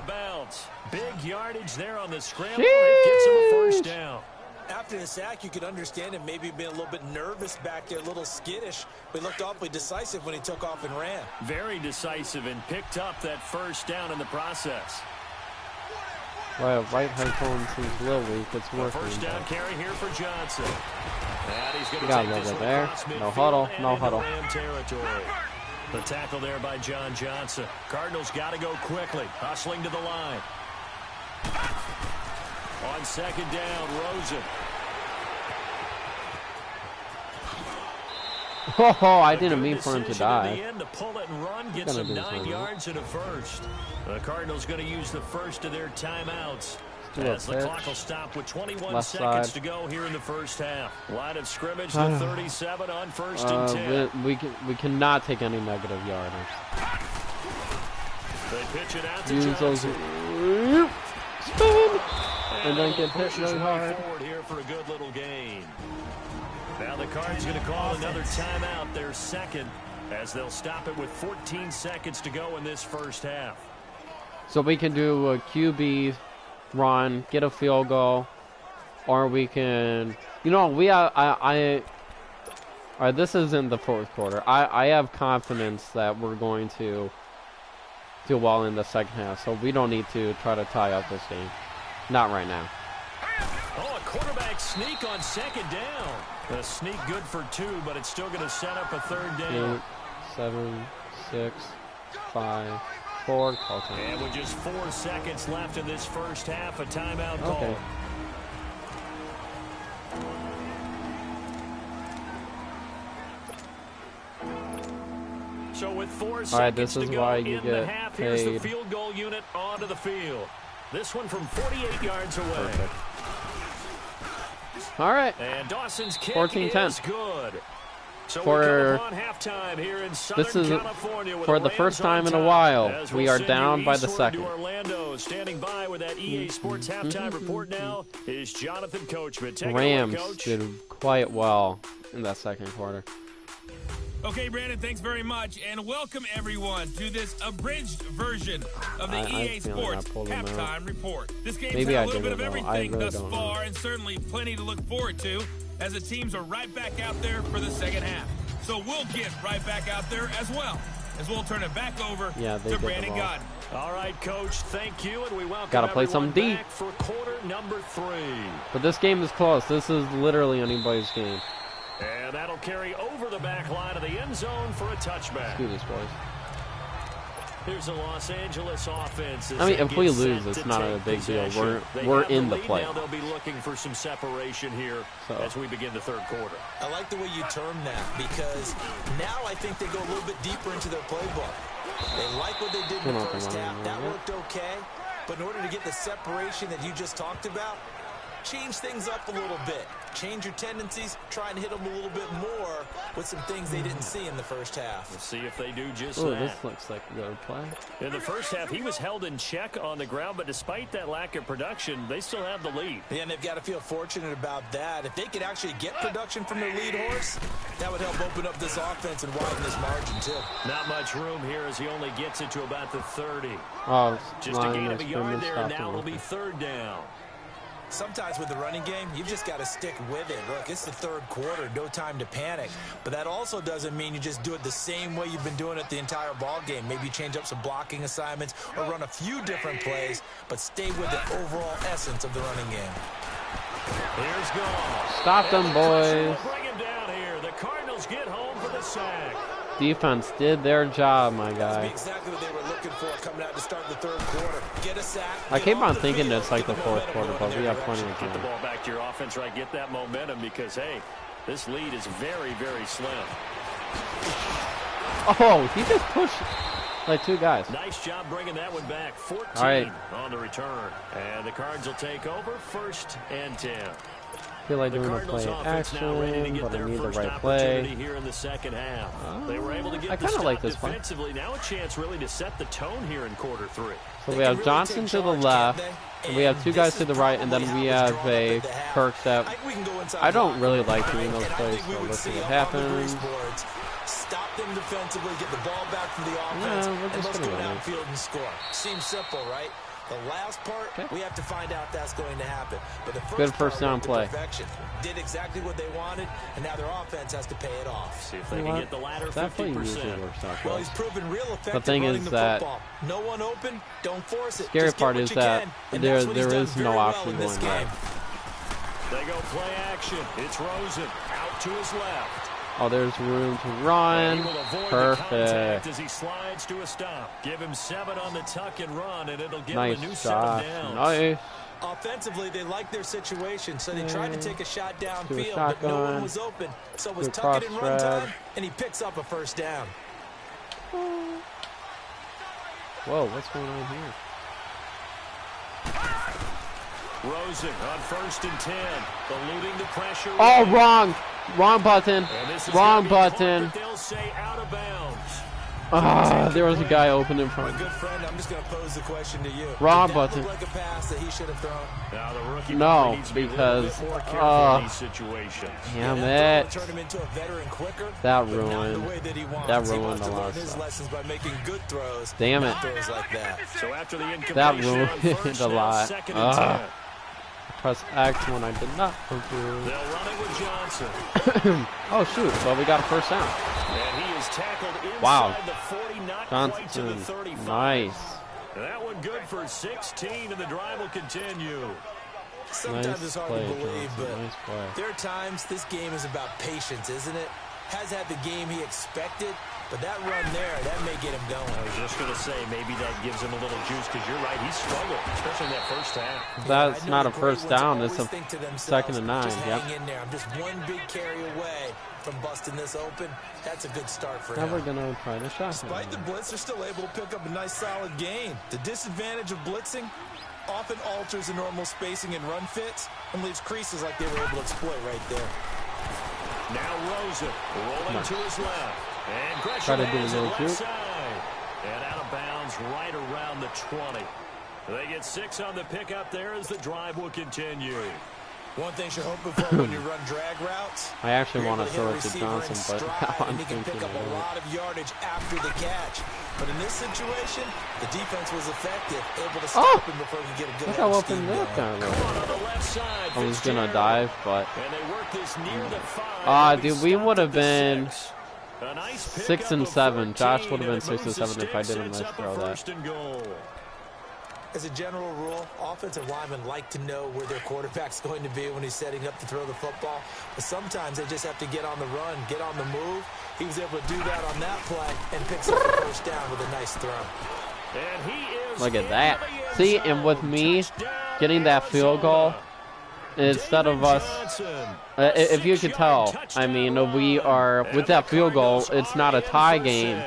Speaker 4: Big yardage there on the scramble. It gets him a first down.
Speaker 5: After the sack, you could understand him maybe being a little bit nervous back there, a little skittish, but he looked awfully decisive when he took off and ran.
Speaker 4: Very decisive and picked up that first down in the process.
Speaker 1: Well, right headphone seems a little weak. It's working.
Speaker 4: First down carry here for Johnson. And he's going to
Speaker 1: got
Speaker 4: take
Speaker 1: a
Speaker 4: this
Speaker 1: little bit there. No huddle.
Speaker 4: Ram territory. The tackle there by John Johnson. Cardinals got to go quickly. Hustling to the line. On second down, Rosen.
Speaker 1: Oh, I didn't mean for him to die.
Speaker 4: To pull it and run, get some 9 yards and a first. The Cardinals going to use the first of their timeouts. As the clock will stop with 21 seconds to go here in the first half. Line of scrimmage, the 37 on 1st and 10.
Speaker 1: We cannot take any negative yardage.
Speaker 4: They pitch it out to
Speaker 1: use
Speaker 4: Johnson.
Speaker 1: Those spin and then get hit really hard.
Speaker 4: Forward here for a good little gain. Now the Cards going to call another timeout, their second, as they'll stop it with 14 seconds to go in this first half.
Speaker 1: So we can do a QB run, get a field goal, or we can, this isn't the fourth quarter. I have confidence that we're going to do well in the second half, so we don't need to try to tie up this game. Not right now.
Speaker 4: Oh, a quarterback sneak on second down. A sneak good for 2, but it's still going to set up a 3rd down.
Speaker 1: 8, 7, 6, 5, 4. Call time.
Speaker 4: And with just 4 seconds left in this first half, a timeout call. So with 4 seconds to go in the half, here's the field goal unit onto the field. This one from 48 yards away.
Speaker 1: Perfect. All right.
Speaker 4: And Dawson's kick
Speaker 1: 14-10.
Speaker 4: is good.
Speaker 1: for this is for the first time in a while. We are down by the second.
Speaker 4: Standing by with that EA Sports halftime report now is Jonathan Coachman.
Speaker 1: Rams did quite well in that second quarter.
Speaker 3: Okay, Brandon, thanks very much, and welcome everyone to this abridged version of the EA Sports halftime report. This game's had a little bit of everything thus far, and certainly plenty to look forward to, as the teams are right back out there for the second half. So we'll get right back out there as well, as we'll turn it back over to Brandon Godden.
Speaker 4: All right, Coach, thank you, and we welcome
Speaker 1: Gotta play some deep
Speaker 4: for quarter number 3.
Speaker 1: But this game is close. This is literally anybody's game.
Speaker 4: And that'll carry over the back line of the end zone for a touchback.
Speaker 1: Let's do this, boys.
Speaker 4: Here's the Los Angeles offense.
Speaker 1: I mean, if we lose, it's not a big deal. We're in the play.
Speaker 4: Now they'll be looking for some separation here as we begin the third quarter.
Speaker 5: I like the way you term that, because now I think they go a little bit deeper into their playbook. They like what they did in the first half. That worked okay. But in order to get the separation that you just talked about, change things up a little bit. Change your tendencies, try and hit them a little bit more with some things they didn't see in the first half.
Speaker 4: We'll see if they do just
Speaker 1: that.
Speaker 4: that.
Speaker 1: This looks like a good play.
Speaker 4: In the first half, he was held in check on the ground, but despite that lack of production, they still have the lead.
Speaker 5: Yeah, and they've got to feel fortunate about that. If they could actually get production from their lead horse, that would help open up this offense and widen this margin, too.
Speaker 4: Not much room here as he only gets it to about the 30.
Speaker 1: Oh,
Speaker 4: just a gain of a yard there, and now it'll be third down.
Speaker 5: Sometimes with the running game, you've just got to stick with it. Look, it's the third quarter, no time to panic. But that also doesn't mean you just do it the same way you've been doing it the entire ball game. Maybe change up some blocking assignments or run a few different plays, but stay with the overall essence of the running game.
Speaker 4: Here's Goff.
Speaker 1: Stop them, boys.
Speaker 4: Bring him down here. The Cardinals get home for the sack.
Speaker 1: Defense did their job, my guy.
Speaker 5: That's exactly what they were looking for coming out to start the third quarter. Get a sack.
Speaker 1: I keep on thinking it's like the fourth quarter, but we have plenty of
Speaker 4: Get the
Speaker 1: time.
Speaker 4: ball back to your offense, right? Get that momentum because, hey, this lead is very, very slim.
Speaker 1: Oh, he just pushed like two guys.
Speaker 4: Nice job bringing that one back. 14 on the return. And the Cards will take over 1st and 10.
Speaker 1: I feel like doing a play action, but I need the right play.
Speaker 4: Here in the second half. They were able to get
Speaker 1: I kind of like this play.
Speaker 4: Defensively, now a chance really to set the tone here in quarter 3.
Speaker 1: So we have Johnson to the left, and we have two guys to the right, and then we have a Kirk that I don't really like doing those plays, so let's see what happens.
Speaker 5: Stop them defensively, get the ball back from the offense, and let's go downfield and score. Seems simple, right? The last part, we have to find out that's going to happen. But the
Speaker 1: good first down play.
Speaker 5: Did exactly what they wanted, and now their offense has to pay it off.
Speaker 4: See if they can get the latter 50%.
Speaker 5: Well, he's proven real effective.
Speaker 1: The thing is that
Speaker 5: no one open, don't force it.
Speaker 1: Scary part is that there is no option going right.
Speaker 4: They go play action. It's Rosen out to his left.
Speaker 1: Oh, there's room to run. Perfect.
Speaker 4: As he slides to a stop. Give him 7 on the tuck and run, and it'll give
Speaker 1: nice
Speaker 4: him a new
Speaker 1: shot.
Speaker 4: 7 downs.
Speaker 1: Nice.
Speaker 5: Offensively, they like their situation, so they tried to take a shot downfield, but no one was open. So it was tuck it and run time, and he picks up a first down.
Speaker 1: Whoa, what's going on here?
Speaker 4: Rosen on 1st and 10, eluding the pressure.
Speaker 1: Oh, wrong. Wrong button. Wrong button.
Speaker 4: They'll say out of bounds.
Speaker 1: There was a guy open in front.
Speaker 5: My good friend, I'm just going to pose the question to you.
Speaker 1: Wrong button.
Speaker 5: Like a pass that he should have thrown?
Speaker 4: Now the rookie
Speaker 1: no,
Speaker 4: needs to be
Speaker 1: because
Speaker 4: a little bit more careful in these situations.
Speaker 1: Damn it.
Speaker 5: Turn him into a veteran quicker,
Speaker 1: that
Speaker 5: but not
Speaker 1: ruined.
Speaker 5: the way that he wants.
Speaker 1: That
Speaker 5: He
Speaker 1: ruined
Speaker 5: wants
Speaker 1: a
Speaker 5: to
Speaker 1: lot
Speaker 5: learn
Speaker 1: of
Speaker 5: his
Speaker 1: stuff.
Speaker 5: lessons by making good throws.
Speaker 1: Damn it.
Speaker 5: Not throws like that.
Speaker 4: So after the
Speaker 1: That
Speaker 4: incompletion on
Speaker 1: ruined
Speaker 4: first
Speaker 1: a
Speaker 4: down,
Speaker 1: lot.
Speaker 4: 2nd and 10.
Speaker 1: Press X when I did not.
Speaker 4: They'll run it with Johnson.
Speaker 1: Oh shoot! Well, we got a first down.
Speaker 4: And he is tackled inside
Speaker 1: Wow.
Speaker 4: the 40, not
Speaker 1: Johnson,
Speaker 4: quite to the 35.
Speaker 1: nice.
Speaker 4: That one good for 16, and the drive will continue.
Speaker 5: Sometimes
Speaker 1: Nice
Speaker 5: it's hard
Speaker 1: play,
Speaker 5: to believe,
Speaker 1: Johnson.
Speaker 5: but
Speaker 1: Nice play.
Speaker 5: there are times this game is about patience, isn't it? Has had the game he expected, but that run there, that may get him going.
Speaker 4: I was just going to say, maybe that gives him a little juice, because you're right, he struggled, especially in that first half.
Speaker 1: That's not a first down. It's a
Speaker 5: think to themselves,
Speaker 1: 2nd and 9.
Speaker 5: Just
Speaker 1: Yep.
Speaker 5: hang in there. I'm just one big carry away from busting this open. That's a good start for
Speaker 1: Now
Speaker 5: him.
Speaker 1: we're gonna try to shot.
Speaker 5: Despite the blitz, they're still able to pick up a nice solid gain. The disadvantage of blitzing often alters the normal spacing and run fits and leaves creases like they were able to exploit right there.
Speaker 4: Now Rosen rolling to his left. And Gresham
Speaker 1: try to do
Speaker 4: has
Speaker 1: a
Speaker 4: it
Speaker 1: little
Speaker 4: left
Speaker 1: juke.
Speaker 4: side. And out of bounds right around the 20. They get 6 on the pickup there as the drive will continue.
Speaker 5: One thing you're hoping for when you run drag routes.
Speaker 1: I actually want to throw it to Johnson, but now I'm
Speaker 5: and he can
Speaker 1: thinking
Speaker 5: pick up a lot of yardage after the catch. But in this situation, the defense was effective, able to stop him before he could get a good
Speaker 1: look how open that guy was. I was gonna dive, but dude, we would have been 6 and 7. Josh would have been 6 and 7 if I didn't throw that.
Speaker 5: As a general rule, offensive linemen like to know where their quarterback's going to be when he's setting up to throw the football. But sometimes they just have to get on the run, get on the move. He was able to do that on that play and picks up the first down with a nice throw.
Speaker 4: And he is
Speaker 1: Look at that. See, and with me getting that field goal, instead of us, if you could tell, I mean, we are, with that field goal, it's not a tie game.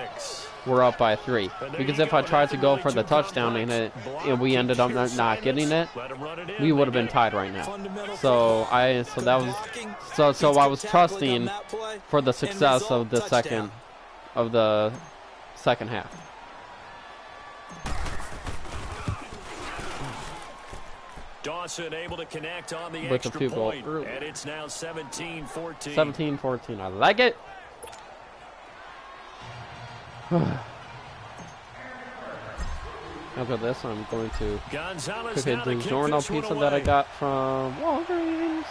Speaker 1: We're up by 3. Because if I tried to go for the touchdown and we ended up not getting it, we would have been tied right now. So I was trusting for the success of the second half.
Speaker 4: Dawson able to connect on the
Speaker 1: With the
Speaker 4: extra
Speaker 1: field goal
Speaker 4: point,
Speaker 1: early.
Speaker 4: and it's now 17-14.
Speaker 1: 17-14. I like it. After this, I'm going to cook a DiGiorno pizza that I got from Walgreens.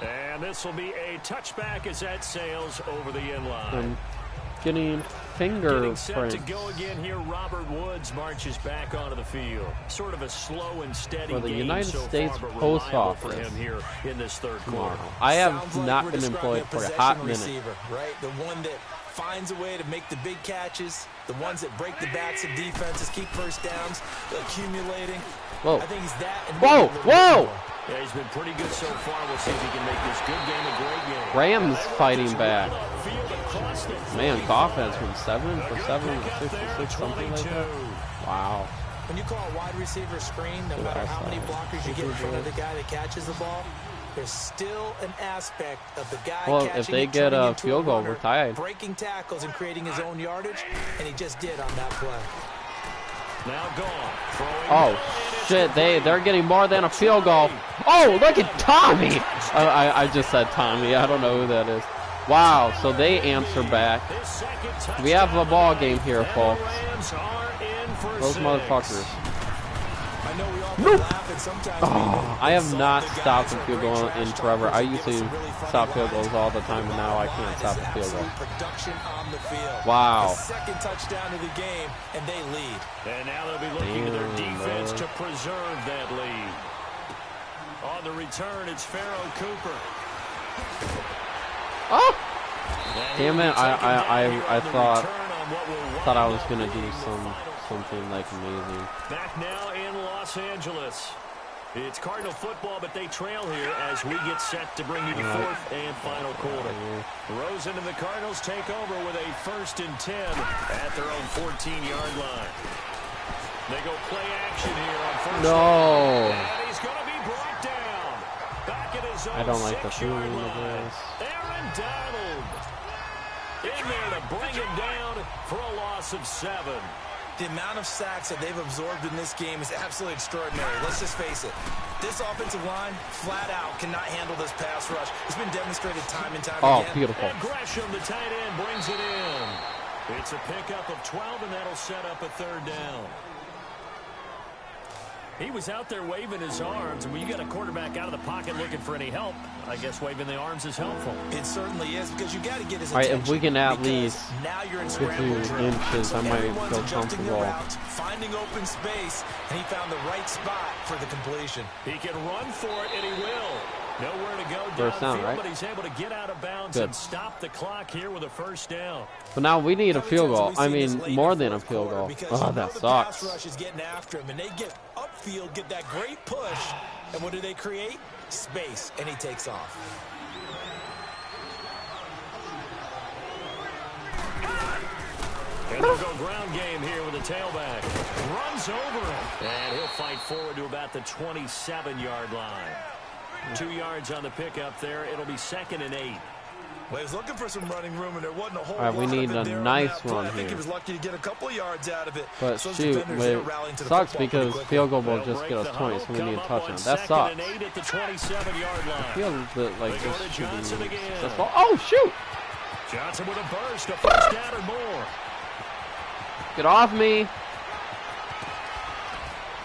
Speaker 4: And this will be a touchback as that sails over the inline.
Speaker 1: I'm getting fingerprints.
Speaker 4: Set to go again here. Robert Woods marches back onto the field. Sort of a slow and steady
Speaker 1: For the
Speaker 4: game
Speaker 1: United
Speaker 4: so
Speaker 1: States
Speaker 4: far, but
Speaker 1: Post
Speaker 4: reliable for
Speaker 1: Office
Speaker 4: him here in this third quarter.
Speaker 1: I have
Speaker 5: Sounds like
Speaker 1: not
Speaker 5: we're
Speaker 1: been
Speaker 5: describing
Speaker 1: employed for a
Speaker 5: possession
Speaker 1: hot minute.
Speaker 5: receiver, right? The one that finds a way to make the big catches, the ones that break the backs of defenses, keep first downs, accumulating.
Speaker 1: Whoa.
Speaker 5: I think he's that. And
Speaker 1: Whoa, whoa!
Speaker 4: Yeah, he's been pretty good so far. We'll see if he can make this good game a great game.
Speaker 1: Rams fighting back. Man, Goff has been 7 for 7 with 56, something like that. Wow.
Speaker 5: When you call a wide receiver screen, no matter how many blockers you get in front of the guy that catches the ball, there's still an aspect of the guy catching
Speaker 1: if they
Speaker 5: it,
Speaker 1: get
Speaker 5: turning
Speaker 1: a
Speaker 5: into
Speaker 1: field goal,
Speaker 5: runner,
Speaker 1: we're tied.
Speaker 5: breaking tackles and creating his own yardage, and he just did on that play.
Speaker 4: Now gone.
Speaker 1: Oh, shit, they're getting more than a field goal. Oh, look at Tommy! I just said Tommy. I don't know who that is. Wow, so they answer back. We have a ball game here, folks. Those motherfuckers. Nope. Oh, I have not stopped a field goal in forever. I usually stop field goals all the time, and now I can't stop a field goal. Wow.
Speaker 5: Second touchdown of the game, and they lead.
Speaker 4: And now they'll be looking at their defense to preserve that lead. On the return, it's Pharaoh Cooper.
Speaker 1: Oh! Damn it! I thought I was gonna do something like amazing.
Speaker 4: Back now in Los Angeles. It's Cardinal football, but they trail here as we get set to bring you the fourth and final quarter. Rosen and the Cardinals take over with a 1st and 10 at their own 14-yard line. They go play action here on first down. And he's going to be brought down. Back at his own
Speaker 1: I don't like the feeling of this.
Speaker 4: Aaron Donald in there to bring him down for a loss of 7.
Speaker 5: The amount of sacks that they've absorbed in this game is absolutely extraordinary. Let's just face it. This offensive line, flat out, cannot handle this pass rush. It's been demonstrated time and time again.
Speaker 1: Oh, beautiful.
Speaker 4: And Gresham, the tight end, brings it in. It's a pickup of 12, and that'll set up a 3rd down. He was out there waving his arms, and when you got a quarterback out of the pocket looking for any help, I guess waving the arms is helpful.
Speaker 5: It certainly is, because you got to get his
Speaker 1: attention.
Speaker 5: All right,
Speaker 1: if we can at least
Speaker 5: now you're in
Speaker 1: get 2 inches, I might feel comfortable.
Speaker 5: Finding open space, and he found the right spot for the completion.
Speaker 4: He can run for it, and he will. Nowhere to go
Speaker 1: First down, right?
Speaker 4: but he's able to get out of bounds and stop the clock here with a 1st down.
Speaker 1: But now we need a field goal. I mean, more than a field goal. Oh, that sucks.
Speaker 5: The pass rush is getting after him, and they get upfield, get that great push, and what do they create? Space, and he takes off.
Speaker 4: And they'll go ground game here with the tailback. Runs over him. And he'll fight forward to about the 27-yard line. 2 yards on the pickup there. It'll be 2nd and 8.
Speaker 5: Well, he was looking for some running room, and there wasn't a whole
Speaker 1: lot
Speaker 5: we
Speaker 1: need a nice run
Speaker 5: I
Speaker 1: here.
Speaker 5: think he was lucky to get a couple of yards out of it.
Speaker 1: But so shoot, it sucks because field goal will just get us 20, so we need a touchdown. That sucks. I feel that like this should be successful. Oh shoot!
Speaker 4: Johnson with a burst, a first down or more.
Speaker 1: Get off me!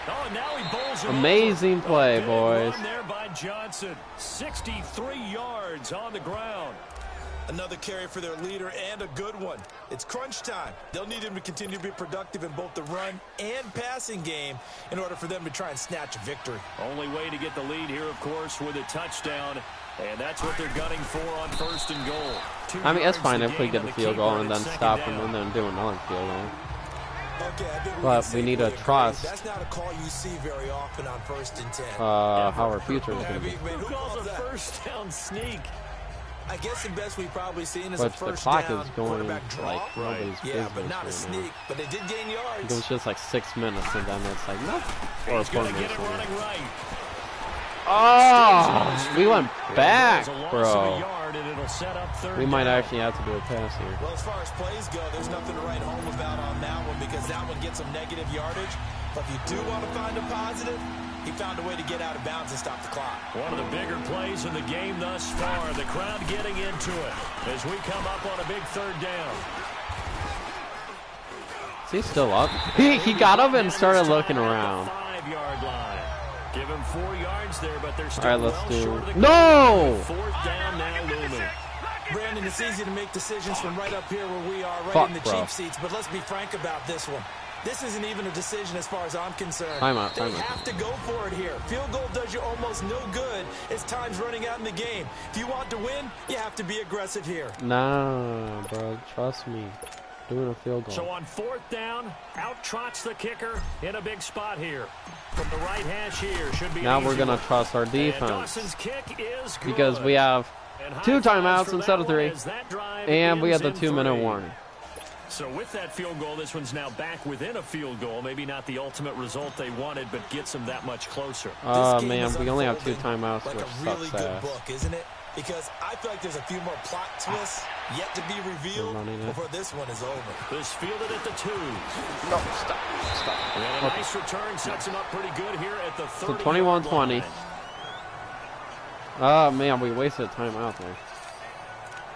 Speaker 4: Oh, now he bowls it
Speaker 1: amazing
Speaker 4: over.
Speaker 1: Play, boys.
Speaker 4: Run there by Johnson. 63 yards on the ground.
Speaker 5: Another carry for their leader and a good one. It's crunch time. They'll need him to continue to be productive in both the run and passing game in order for them to try and snatch a victory.
Speaker 4: Only way to get the lead here, of course, with a touchdown. And that's what they're gunning for on 1st and goal.
Speaker 1: I mean, it's fine if we get a field goal and then stop them and then do another field goal.
Speaker 5: Okay,
Speaker 1: but we need to trust.
Speaker 5: That's not a call you see very often on 1st and 10.
Speaker 1: How our future is going to be.
Speaker 4: Who calls a first down sneak?
Speaker 5: I guess the best we've probably seen is
Speaker 1: but
Speaker 5: a first
Speaker 1: the clock
Speaker 5: down
Speaker 1: is going
Speaker 5: like
Speaker 1: nobody's
Speaker 5: yeah, but not
Speaker 1: right
Speaker 5: a sneak.
Speaker 1: now.
Speaker 5: But they did gain yards.
Speaker 1: It was just like 6 minutes, and then it's like no. Or
Speaker 4: He's going to get it running right.
Speaker 1: Oh, we went back, bro. We might
Speaker 4: down.
Speaker 1: actually have to do a pass here.
Speaker 5: Well, as far as plays go, there's nothing to write home about on that one because that one gets some negative yardage. But if you do want to find a positive, he found a way to get out of bounds and stop the clock.
Speaker 4: One of the bigger plays in the game thus far. The crowd getting into it as we come up on a big 3rd down.
Speaker 1: Is he still up? He got up and started looking around.
Speaker 4: 5-yard line. Give him 4 yards there, but they're still
Speaker 1: all right, let's do.
Speaker 4: No! 4th down now looming.
Speaker 5: Brandon, it's easy to make decisions from right up here where we are, right in the cheap seats. But let's be frank about this one. This isn't even a decision as far as I'm concerned.
Speaker 1: Time out.
Speaker 5: They have to go for it here. Field goal does you almost no good as time's running out in the game. If you want to win, you have to be aggressive here.
Speaker 1: Nah, bro. Trust me. Doing a field goal.
Speaker 4: So on 4th down, out trots the kicker in a big spot here. From the right hash here should be
Speaker 1: now we're going to trust our defense. Because we have 2 timeouts instead of 3. And we have the 2-minute warning.
Speaker 4: So with that field goal, this one's now back within a field goal. Maybe not the ultimate result they wanted, but gets them that much closer.
Speaker 1: Oh, man, we only have 2 timeouts,
Speaker 5: like
Speaker 1: which
Speaker 5: a really
Speaker 1: sucks
Speaker 5: good
Speaker 1: ass.
Speaker 5: book, isn't it? Because I feel like there's a few more plot twists yet to be revealed before this one is over.
Speaker 4: This fielded at the 2.
Speaker 1: No, stop.
Speaker 4: And a nice return sets him up pretty good here at the 30.
Speaker 1: So 21-20. Oh, man, we wasted time out there.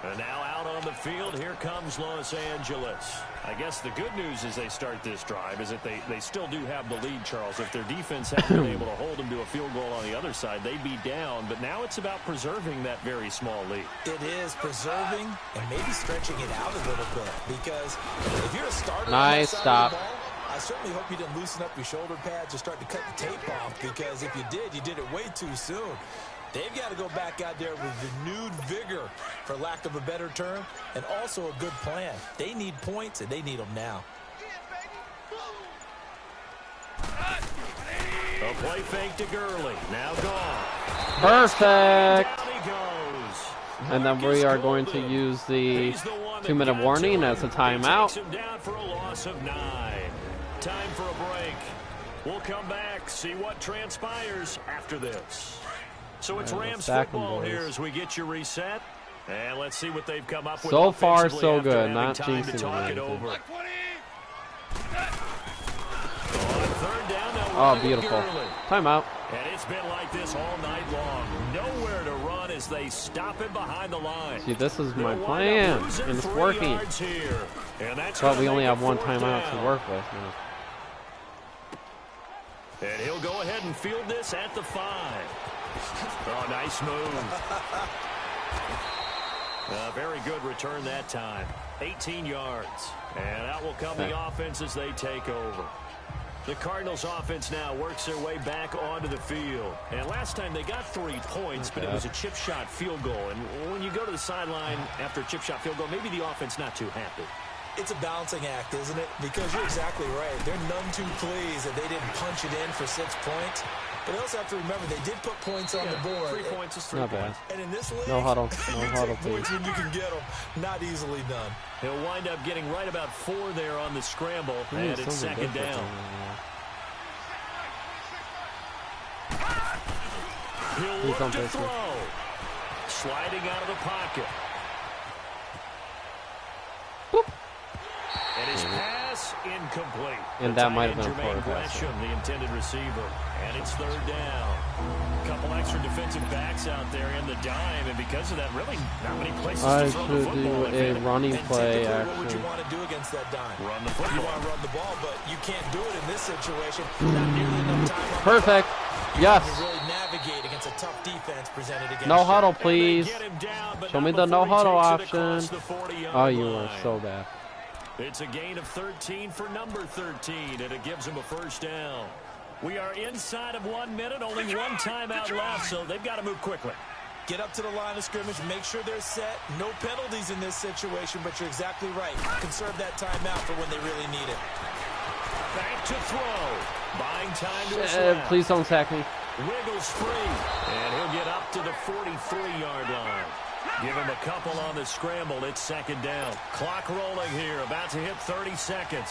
Speaker 4: And now out on the field, here comes Los Angeles. I guess the good news as they start this drive is that they still do have the lead, Charles. If their defense hadn't been able to hold them to a field goal on the other side, they'd be down. But now it's about preserving that very small lead.
Speaker 5: It is preserving and maybe stretching it out a little bit. Because if you're a starter
Speaker 1: nice stop.
Speaker 5: Ball, I certainly hope you didn't loosen up your shoulder pads or start to cut the tape off. Because if you did it way too soon. They've got to go back out there with renewed vigor, for lack of a better term, and also a good plan. They need points, and they need them now.
Speaker 4: A play fake to Gurley. Now gone.
Speaker 1: Perfect.
Speaker 4: Down he goes.
Speaker 1: And then we are going to use the 2-minute warning as a timeout.
Speaker 4: Takes him down for a loss of 9. Time for a break. We'll come back, see what transpires after this. So it's Rams football here as we get you reset. And let's see what they've come up with.
Speaker 1: So far, so good. Not jinxing it. Oh, beautiful. Timeout.
Speaker 4: And it's been like this all night long. Nowhere to run as they stop him behind the line.
Speaker 1: See, this is my plan, and it's working. But we only have 1 timeout to work with now.
Speaker 4: And he'll go ahead and field this at the 5. Oh, nice move. Very good return that time. 18 yards. And out will come the offense as they take over. The Cardinals offense now works their way back onto the field. And last time they got 3 points, but it was a chip shot field goal. And when you go to the sideline after a chip shot field goal, maybe the offense not too happy.
Speaker 5: It's a balancing act, isn't it? Because you're exactly right. They're none too pleased that they didn't punch it in for 6 points. But they also have to remember they did put points on the board.
Speaker 4: 3 points is 3
Speaker 1: Not
Speaker 4: points.
Speaker 1: bad.
Speaker 5: And in this league,
Speaker 1: No huddle. No
Speaker 5: you
Speaker 1: huddle,
Speaker 5: take points when you can get them. Not easily done.
Speaker 4: He'll wind up getting right about 4 there on the scramble. And it's 2nd down. He'll look to throw. Sliding out of the pocket.
Speaker 1: Boop.
Speaker 4: And his pass incomplete.
Speaker 1: And that might have been a
Speaker 4: Gresham, the intended receiver. And it's third down. A couple extra defensive backs out there in the dime, and because of that, really not many places to throw the football.
Speaker 1: I should do a running play,
Speaker 5: actually.
Speaker 1: actually.
Speaker 5: What would you want to do against that dime?
Speaker 4: Run the football.
Speaker 5: You want to run the ball, but you can't do it in this situation. Not nearly enough time on
Speaker 1: Perfect. Yes.
Speaker 5: to really navigate against a tough defense presented against
Speaker 1: No
Speaker 5: you.
Speaker 1: huddle, please. Show me the no huddle option. Oh, you are so bad.
Speaker 4: It's a gain of 13 for number 13, and it gives him a first down. We are inside of 1 minute, only one timeout left, so they've got to move quickly.
Speaker 5: Get up to the line of scrimmage, make sure they're set. No penalties in this situation, but you're exactly right. Conserve that timeout for when they really need it.
Speaker 4: Back to throw. Buying time to his left.
Speaker 1: Please don't sack me.
Speaker 4: Wiggles free, and he'll get up to the 43-yard line. Give him a couple on the scramble. It's second down. Clock rolling here, about to hit 30 seconds.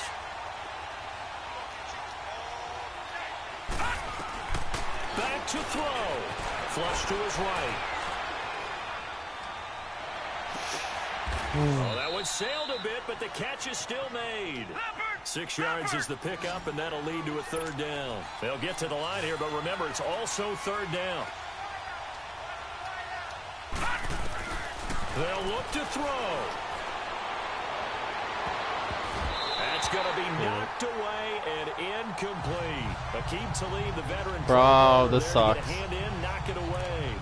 Speaker 4: Back to throw. Flush to his right. Oh, that one sailed a bit, but the catch is still made. 6 yards is the pickup, and that'll lead to a third down. They'll get to the line here, but remember, it's also third down. They'll look to throw. That's going to be knocked away and incomplete. Aqib Talib, the veteran.
Speaker 1: Bro, this sucks.
Speaker 4: Hand in, knock it away.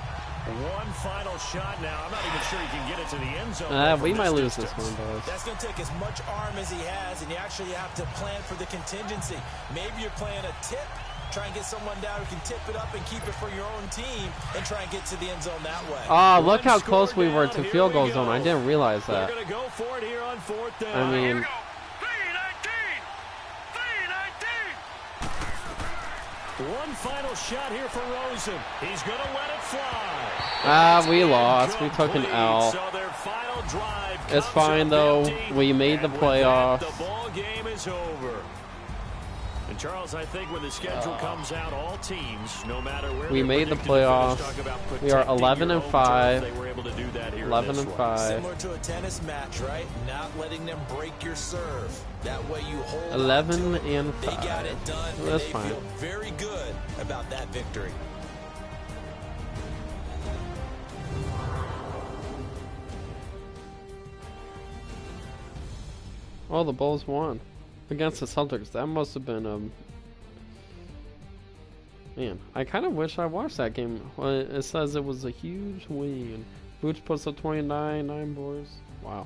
Speaker 4: One final shot now. I'm not even sure he can get it to the end zone.
Speaker 1: We might lose this one, boys.
Speaker 5: That's going to take as much arm as he has, and you actually have to plan for the contingency. Maybe you're playing a tip. Try and get someone down who can tip it up and keep it for your own team and try and get to the end zone that way.
Speaker 1: Oh, look how close we were to field goal zone. I didn't realize that.
Speaker 4: They're going to go for it here on fourth down.
Speaker 1: I mean,
Speaker 4: one final shot here for Rosen. He's going to let it fly.
Speaker 1: We lost. We took an L.
Speaker 4: So their final drive
Speaker 1: it's fine, though. We made the playoffs.
Speaker 4: The ball game is over. And Charles, I think when the schedule comes out, all teams, no matter where
Speaker 1: we made the playoffs. We are 11-5.
Speaker 4: They were able to do that here.
Speaker 1: 11-5.
Speaker 5: Similar to a tennis match, right? Not letting them break your serve. That way you hold
Speaker 1: 11-5.
Speaker 5: They got it done.
Speaker 1: That's
Speaker 5: and they
Speaker 1: fine.
Speaker 5: feel very good about that victory.
Speaker 1: Oh, the Bulls won against the Celtics. That must have been man, I kind of wish I watched that game. Well, it says it was a huge win. Boots puts up 29, 9 boards. Wow.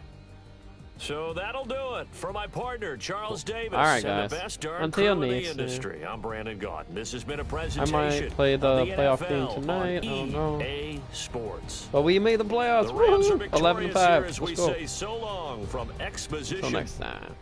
Speaker 4: So that'll do it for my partner, Charles Davis.
Speaker 1: All right,
Speaker 4: and
Speaker 1: guys.
Speaker 4: the best darn
Speaker 1: Until
Speaker 4: crew in the
Speaker 1: next
Speaker 4: industry. I'm Brandon Gautin. This has been a
Speaker 1: I
Speaker 4: presentation.
Speaker 1: might play the playoff
Speaker 4: NFL
Speaker 1: game tonight. I don't know.
Speaker 4: EA Sports.
Speaker 1: But we made the playoffs.
Speaker 4: The Rams are
Speaker 1: 11-5.
Speaker 4: as we
Speaker 1: Let's go.
Speaker 4: say so long from Exposition.
Speaker 1: Until next time.